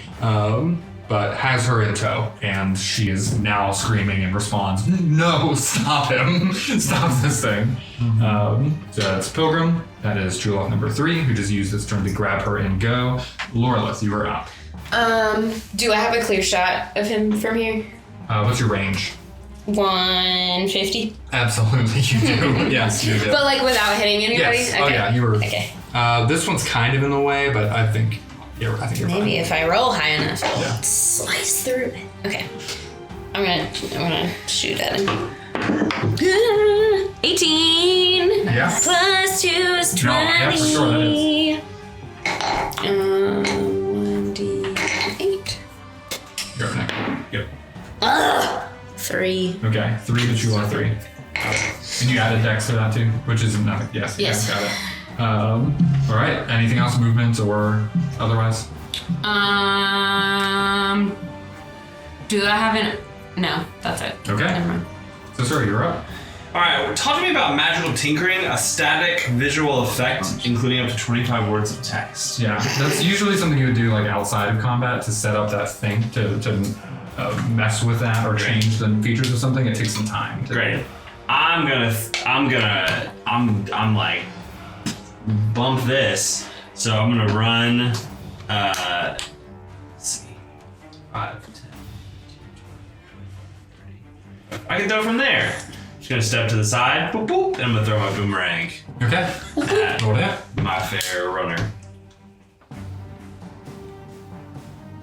but has her in tow, and she is now screaming and responds, "No, stop him! Stop this thing!" So it's Pilgrim. That is True Love number 3, who just used this turn to grab her and go. Lorelith, you are up. Do I have a clear shot of him from here? What's your range? 150. Absolutely, you do. Yes, you do. But like without hitting anybody? Yes. Okay. Oh yeah, you were. Okay. This one's kind of in the way, but I think you're fine. Maybe if I roll high enough, I'll Yeah. slice through it. Okay. I'm gonna shoot at him. 18 Yeah. plus 2 is 20. No, yeah, for sure, that is. 1d8. You're up next. Yep. 3. Okay, 3 to True Love 3. And you added Dex to that too, which is nothing. Yes. Yes. Got it. All right. Anything else, movements or otherwise? Do I have an... No, that's it. Okay. Never mind. So, sir, you're up. Alright, talk to me about magical tinkering, a static visual effect, including up to 25 words of text. Yeah, that's usually something you would do like outside of combat to set up that thing to mess with that or change the features of something. It takes some time. Great. I'm like, bump this. So I'm gonna run, let's see, 5, 10, 30. I can throw from there. Just gonna step to the side, boop, boop, and I'm gonna throw my boomerang Okay. at Roll that. my fair runner.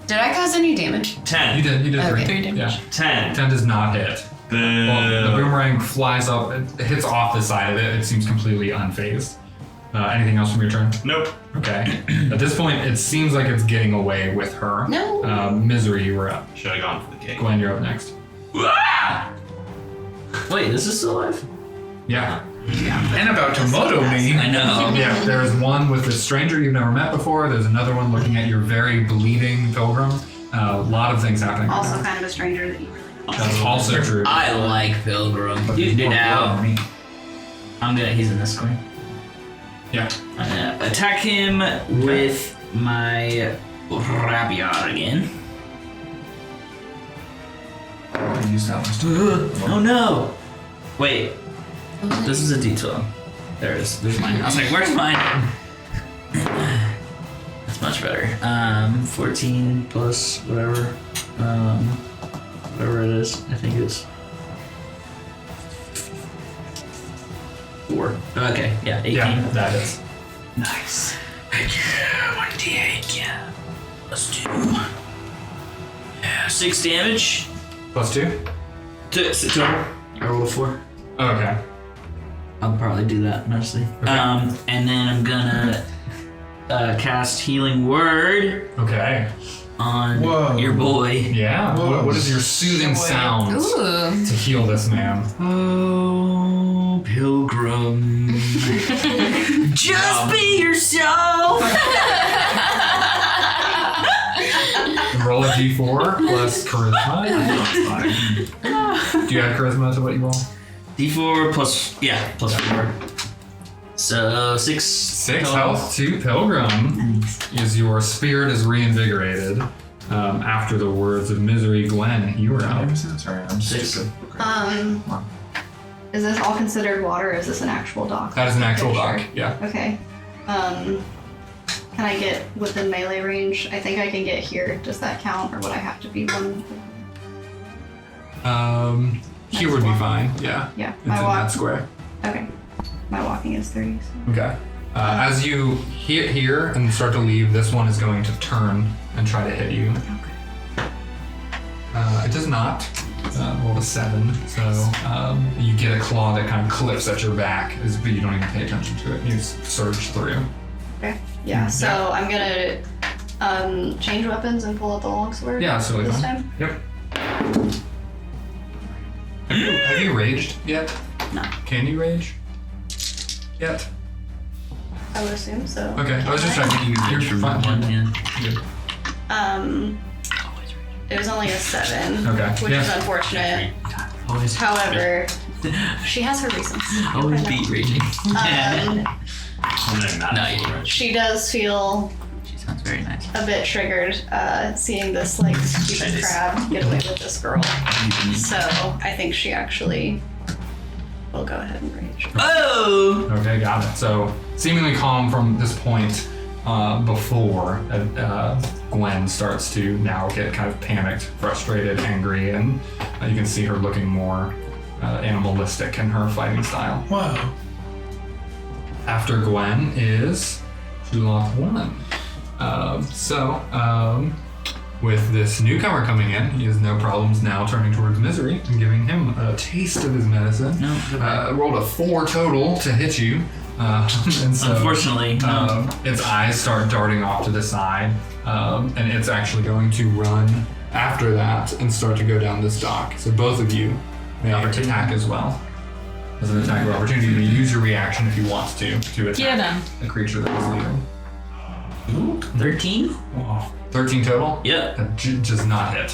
Did I cause any damage? 10. You did 3. Okay. 3 damage. Yeah. 10. 10 does not hit. Boo. Well, the boomerang flies up, it hits off the side of it. It seems completely unfazed. Anything else from your turn? Nope. Okay. At this point, it seems like it's getting away with her. No. Misery, you were up. Should have gone for the cake. Glenn, you're up next. Wait, this is still alive? Yeah. And about to moto me. I know. Yeah, there's one with a stranger you've never met before. There's another one looking at your very bleeding pilgrim. A lot of things happening. right Also now. kind of a stranger that you really don't know. That's also true. I like Pilgrim. Dude, now I'm gonna. He's in this square. Yeah. I'm gonna attack him with my Rapier again. I used that last time. Oh no! Wait, this is a D12. There it is. There's mine. I was like, where's mine? That's much better. 14 plus whatever. Whatever it is. I think it's 4. Okay, yeah, 18. Yeah, that is. Nice. Yeah, 1d8. Yeah. Let's do. Yeah, 6 damage. Plus 2? Total. I rolled a 4. Okay. I'll probably do that mostly. Okay. And then I'm gonna cast Healing Word Okay. on Whoa. your boy. Yeah. Whoa. What is your soothing sounds Ooh. to heal this man? Oh, Pilgrim. Just be yourself. Roll a d4 plus charisma. Do you add charisma to what you roll? D4 plus 4. So 6. 6 health to Pilgrim. As your spirit is reinvigorated. After the words of misery, Glenn, you are up. Sorry, I'm 6. stupid. Is this all considered water or is this an actual dock? That is an actual Okay, dock. Yeah. Okay. Can I get within melee range? I think I can get here. Does that count or would I have to be one? Here would be fine. Yeah. Yeah. It's in that square. Okay. My walking is 30. So. Okay. As you hit here and start to leave, this one is going to turn and try to hit you. It does not. Rolled a 7, so you get a claw that kind of clips at your back, but you don't even pay attention to it. You surge through. Okay. Yeah. So I'm gonna change weapons and pull out the longsword. Yeah, so this time. Yep. Have you raged yet? No. Can you rage? Yet? I would assume so. Okay, I was just checking. You're fine. Good. It was only a 7. Okay. Which Yeah. is unfortunate. Always. However, she has her reasons. Always beat raging. No, you didn't. She does feel She sounds very nice. a bit triggered seeing this like stupid Nice. crab get away with this girl. So I think she actually will go ahead and rage. Oh! Okay, got it. So seemingly calm from this point before Gwen starts to now get kind of panicked, frustrated, angry, and you can see her looking more animalistic in her fighting style. Whoa. After Gwen is Shuloth 1. With this newcomer coming in, he has no problems now turning towards Misery and giving him a taste of his medicine. No, rolled a 4 total to hit you. And so, unfortunately, no. its eyes start darting off to the side, and it's actually going to run after that and start to go down this dock. So both of you may attack as well. As an attack of opportunity, you may use your reaction if you want to attack Get him. the creature that is leaving. 13? 13 total? Yep. That does not hit.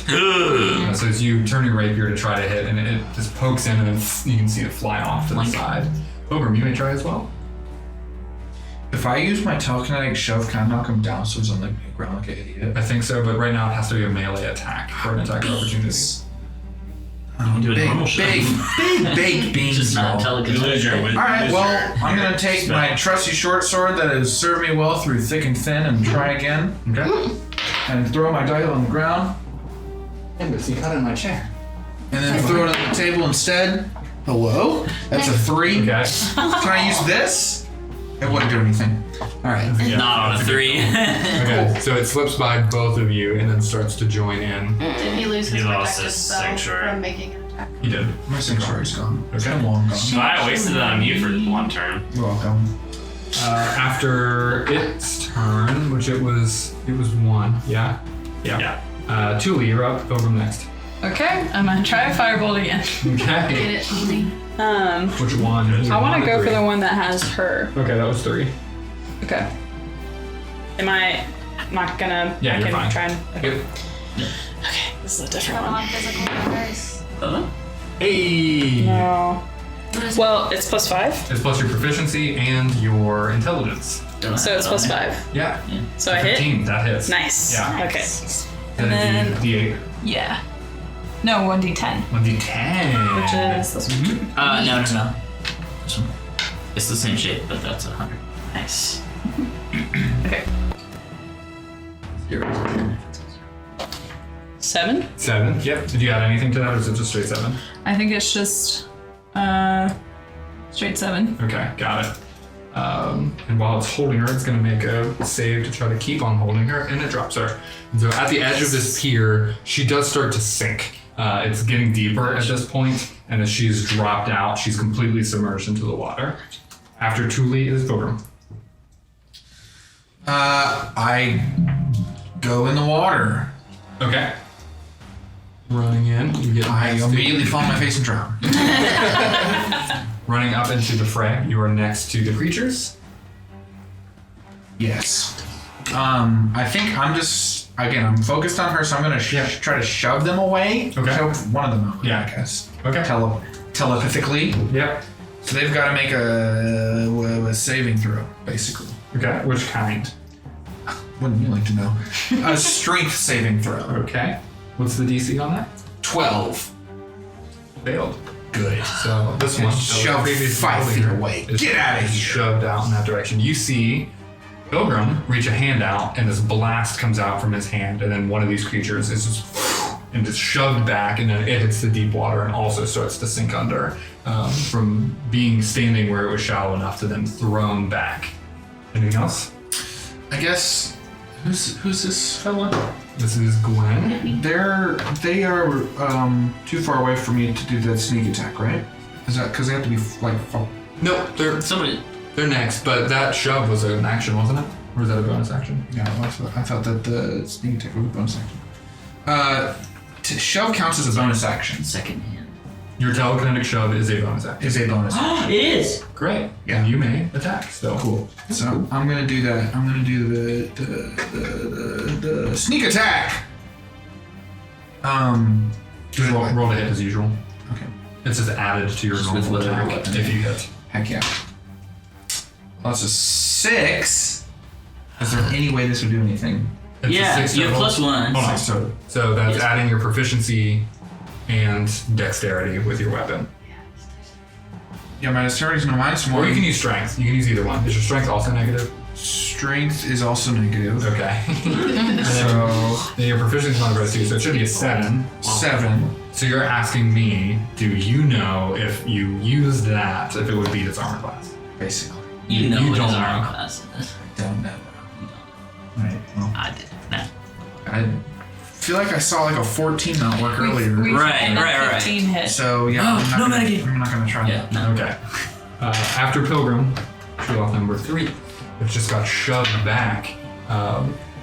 So as you turn your rapier to try to hit, and it just pokes in, and then you can see it fly off to the side. Ogrim, you may try as well. If I use my telekinetic shove, can I knock him down so he's on the ground like an idiot? I think so, but right now it has to be a melee attack for an attack of opportunity. can do a normal shove. Big beans. Just not y'all. You lose your wit. Alright, well, I'm gonna take my trusty short sword that has served me well through thick and thin and try again. Okay. And throw my dial on the ground. Embassy cut in my chair. And then throw it on the table instead. Hello? That's a 3. Okay. Can I use this? It wouldn't do anything. Alright. Not on a 3. Okay. So it slips by both of you and then starts to join in. Did he lose his He lost protective his spell sanctuary. from making an attack? He did. My sanctuary's gone. It's Okay. been long gone. So I wasted it on you for 1 turn. You're welcome. After its turn, which it was 1. Yeah. Yeah. Tuli, you're up. Ogrim next. Okay, I'm gonna try Firebolt again. Okay. Did it only? Which one? Is it I want one to or go for 3? the one that has her. Okay, that was 3. Okay. Am I not gonna? Yeah, I you're can fine. try and. Okay. Yep. Okay, this is a different Come one. on, physical dice. Hey. No. Well, it's +5, It's plus your proficiency and your intelligence. so it's +5. Yeah. So I hit. 15. That hits. Nice. Yeah. Okay. And then then- D8. Yeah. No, 1d10, 1d10. which is this one. No. This one. It's the same shape, but that's 100. Nice. Okay. 7. 7. Yep. Did you add anything to that, or is it just straight 7? I think it's just straight 7. Okay, got it. And while it's holding her, it's going to make a save to try to keep on holding her, and it drops her. And so at the edge of this pier, she does start to sink. It's getting deeper at this point, and as she's dropped out, she's completely submerged into the water. After Tuli is Ogrim. I go in the water. Okay. Running in, you get I next to- immediately fall on my face and drown. running up into the fray. You are next to the creatures. Yes. I think I'm just, again, I'm focused on her, so I'm going to try to shove them away. Okay. Shove one of them out, Yeah. I guess. Okay. Telepathically. Yep. So they've got to make a saving throw, basically. Okay. Which kind? Wouldn't you like to know? A strength saving throw. Okay. What's the DC on that? 12. Failed. Good. So this one, Shove 5 feet away. is Get out of here. Shoved out in that direction. You see Pilgrim reach a hand out, and this blast comes out from his hand, and then one of these creatures is just and just shoved back, and then it hits the deep water and also starts to sink under from being standing where it was shallow enough to then thrown back Anything else? I guess who's this fella? This is Gwen. They are too far away for me to do that sneak attack, right? Is that because they have to be like? Nope, they're next, but that shove was an action, wasn't it? Or was that a bonus action? Yeah, I thought that the sneak attack was a bonus action. Shove counts as a bonus action. Second hand. Your telekinetic shove is a bonus action. Is a bonus action. It is. Great. Yeah. And you may attack still. Cool. So I'm gonna do that. I'm gonna do the sneak attack. Just roll to hit as usual. Okay. It's just added to your normal with attack whatever if you hit. Heck yeah. Well, that's a 6. Is there any way this would do anything? It's a Yeah, 6 you have total. +1. Hold on. Six total. So that's Yes. adding your proficiency and dexterity with your weapon. Yeah, my dexterity is no minus 1. Or you can use strength. You can use either one. Is your strength also negative? Strength is also negative. Okay. So Then your proficiency is modified too, so it should be a 7. 7. So you're asking me, do you know if you used that, if it would beat its armor class? Basically. You know You what don't his know. armor class is. Don't know. Right. Well, I did. Nah. I feel like I saw like a 14 not work earlier. Right. 15 hit. So yeah, Oh, I'm, not no gonna, metagame. I'm not gonna try Yeah, that. no. Okay. After Pilgrim, shoot off number 3, which just got shoved back,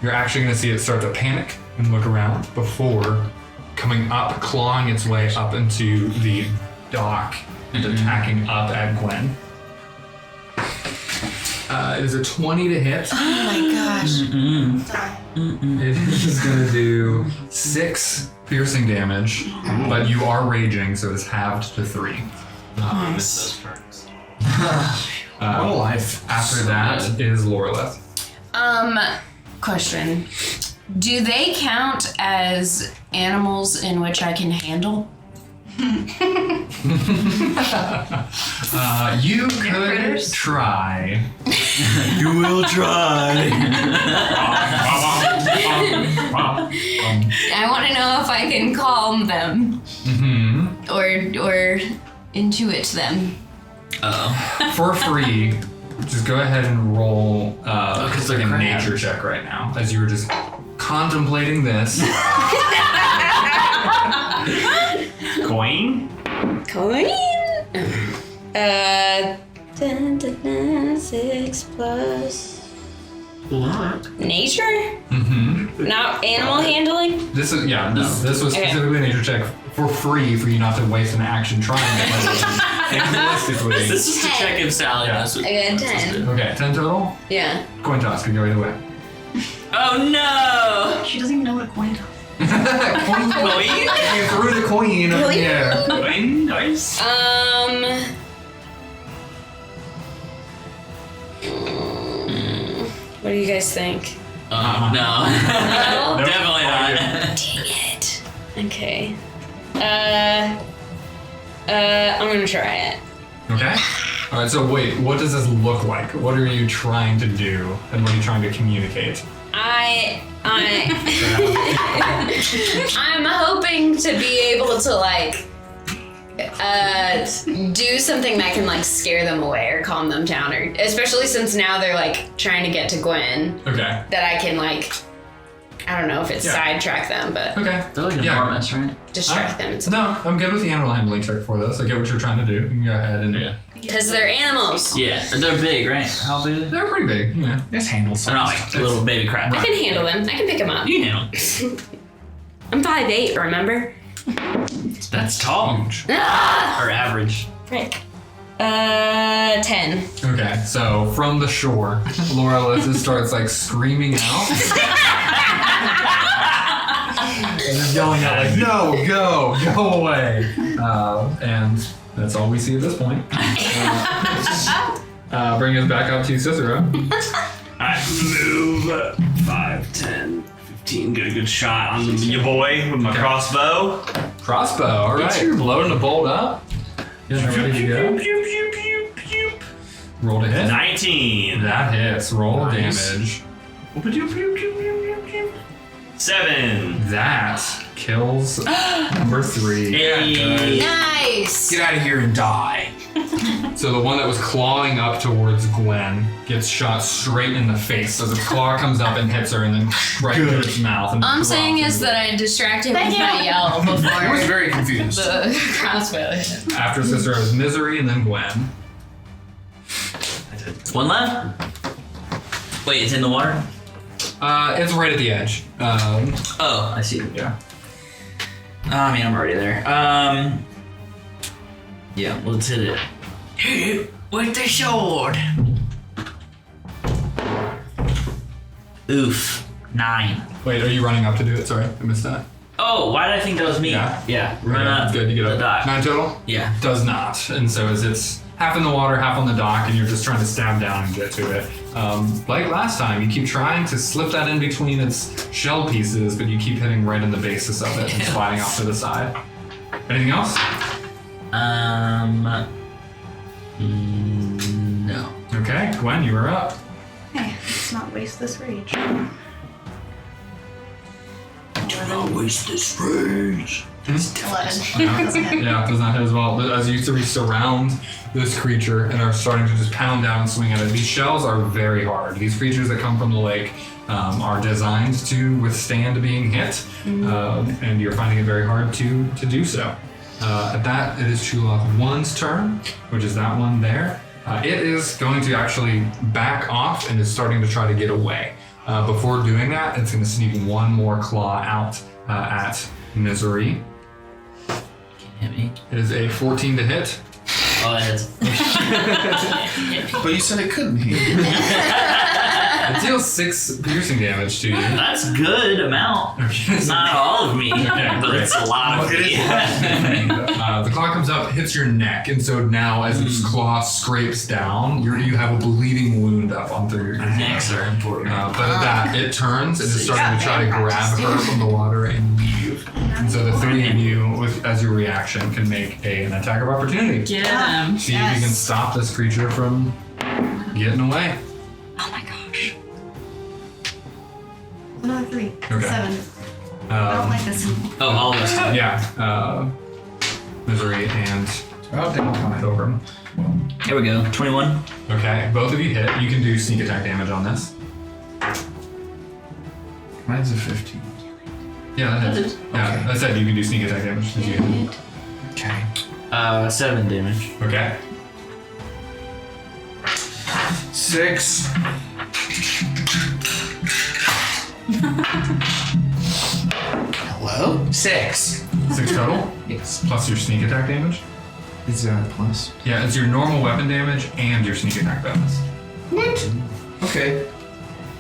you're actually going to see it start to panic and look around before coming up, clawing its way up into the dock and attacking up at Gwen. It is a 20 to hit. Oh my gosh. It is going to do 6 piercing damage, but you are raging, so it's halved to 3. Miss those turns. What a life. After that is Loreleth. Question. Do they count as animals in which I can handle? You could critters? try. You will try. I want to know if I can calm them or intuit them. For free, just go ahead and roll because like they're a crabs. nature check right now, as you were just contemplating this. Coin? Coin? 6 plus nature? Not animal handling? This is this was Okay. specifically a nature check for free for you not to waste an action trying it. Realistically. This is to Ten. check if Sally knows what. I got 10. Okay, 10 total. Yeah. Coin toss could go either way. Oh no! She doesn't even know what a coin toss. Coin. You threw the coin up in the air. Coin? Nice. What do you guys think? No. No? Definitely not. Dang it. Okay. I'm gonna try it. Okay. All right. So wait, what does this look like? What are you trying to do, and what are you trying to communicate? I'm hoping to be able to like do something that can like scare them away or calm them down, or especially since now they're like trying to get to Gwen, Okay. that I can like, I don't know if it's sidetrack them, but Okay. They're like enormous, right? distract them. No, I'm good with the animal handling check for this. I get what you're trying to do. You can go ahead and Because they're animals. Yeah, they're big, right? How big are they? they're pretty big. Yeah. This handles They're not like little baby crab. I can handle them. I can pick them up. You can handle them. I'm 5'8", remember? That's tall. Ah! Or average. Frick. 10. Okay, so from the shore, Laura Lissa starts like screaming out. And just yelling out like, no, go away. And that's all we see at this point. Bring us back up to Cicero. Alright, move 5, 10, 15. Get a good shot on your boy with my crossbow. Crossbow, all right. You're loading the bolt up. Getting ready to go. Roll to hit. 19. That hits. Roll Nice. damage. 7. That kills number 3. Hey. Nice. Get out of here and die. So the one that was clawing up towards Gwen gets shot straight in the face as its claw comes up and hits her and then right into its mouth. And All I'm drops saying is into that I distracted with my yell I was before very confused. the crossbow hit. After Sister is Misery and then Gwen. One left? Wait, it's in the water? It's right at the edge. Oh, I see. Yeah. I mean, I'm already there. Yeah, let's hit it. Hit it with the sword. Oof. 9. Wait, are you running up to do it? Sorry, I missed that. Oh, why did I think that was me? Yeah. Run up. Good, you get the up. dock. 9 total? Yeah. Does not. And so as it's half in the water, half on the dock, and you're just trying to stab down and get to it. Like last time, you keep trying to slip that in between its shell pieces, but you keep hitting right in the basis of it and sliding off to the side. Anything else? No. Okay, Gwen, you are up. Hey, let's not waste this rage. Waste this rage. 11. Doesn't hit. Yeah, does not hit as well. As you 3 surround this creature and are starting to just pound down and swing at it, these shells are very hard. These creatures that come from the lake are designed to withstand being hit, and you're finding it very hard to do so. At that, it is Chuloth 1's turn, which is that one there. It is going to actually back off and is starting to try to get away. Before doing that, it's going to sneak one more claw out at Misery. Hit me. It is a 14 to hit. Oh, it is. But you said it couldn't hit. It deals 6 piercing damage to you. That's a good amount. Okay. It's not all of me, but great. it's a lot of me. The claw comes up, hits your neck, and so now as its claw scrapes down, you have a bleeding wound up onto your neck. Necks are important. But at that, it turns and is starting to try to grab her from the water and leave. And so the 3 of you, as your reaction, can make an attack of opportunity. Get him. See if you can stop this creature from getting away. Oh my gosh. Another 3. Okay. 7. I don't like this. Oh, all of us. Yeah. Misery and Pilgrim. Here we go. 21. Okay, both of you hit. You can do sneak attack damage on this. Mine's a 15. Yeah, that hits. Yeah, I said you can do sneak attack damage. Did you? Okay. 7 damage. Okay. 6. Hello? 6. 6 total, Yes. plus your sneak attack damage. Is that a plus? Yeah, it's your normal weapon damage and your sneak attack bonus. What? Okay.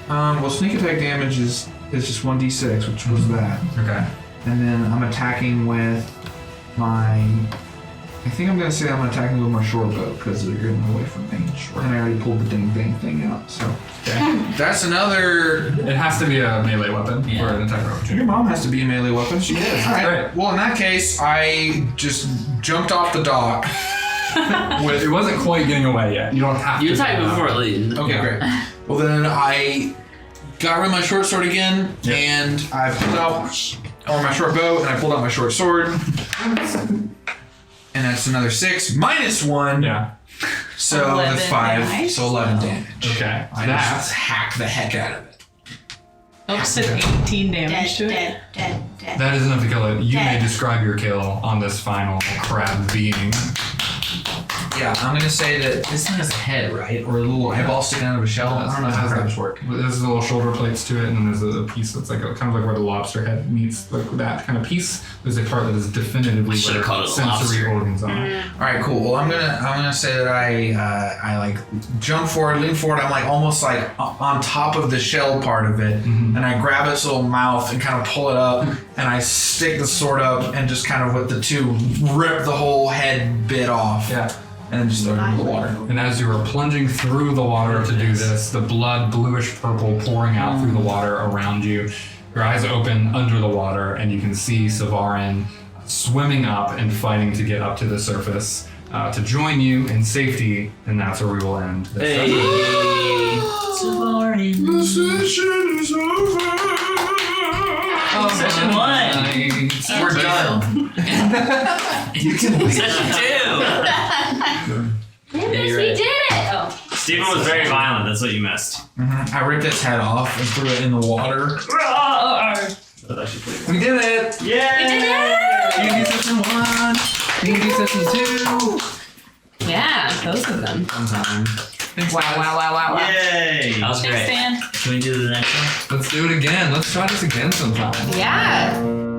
Well, sneak attack damage is just 1d6, which was that. Okay. And then I'm attacking with my... I think I'm going to say I'm attacking with my short bow because they're getting away from me. And I already pulled the ding dang thing out, so... Okay. That's another... It has to be a melee weapon Yeah. for an attack of opportunity. Your mom has to be a melee weapon. She is. Alright. Great. Well, in that case, I just jumped off the dock. Wait, it wasn't quite getting away yet. You don't have to. You attack before it leaves. Okay, great. Well, then I got rid of my short sword again, Yep. and I pulled out or my short bow, and I pulled out my short sword. And that's another 6 minus 1. Yeah. So 11 that's 5. damage. So 11 damage. Okay. I just hacked the heck out of it. Oops, did 18 damage to it. Dead. That is enough to kill it. You may Dead. describe your kill on this final crab being. Yeah, I'm gonna say that this thing has a head, right? Or a little eyeball sticking out of a shell. I don't know how crabs work. There's little shoulder plates to it, and then there's a piece that's like kind of like where the lobster head meets, like that kind of piece. There's a part that is definitively Should've where called it a sensory lobster. organs are. All right, cool. Well, I'm gonna say that I like jump forward, lean forward. I'm like almost like on top of the shell part of it, and I grab its little mouth and kind of pull it up, and I stick the sword up and just kind of with the 2 rip the whole head bit off. Yeah. And then just throw it in the water. And as you are plunging through the water to do this, the blood, bluish purple, pouring out through the water around you. Your eyes open under the water, and you can see Savarin swimming up and fighting to get up to the surface to join you in safety, and that's where we will end this Hey. session. Savarin. The session is over. Session 1. Nice. We're done. You can leave. Session 2. Yes, you're we right. did it! Oh. Stephen was very violent. That's what you missed. I ripped its head off and threw it in the water. We did it. Yay! We did it! D&D session 1. D&D session 2. Yeah, both of them. Sometime. Wow. Yay! That was Thanks, great. Dan. Can we do the next one? Let's do it again. Let's try this again sometime. Yeah.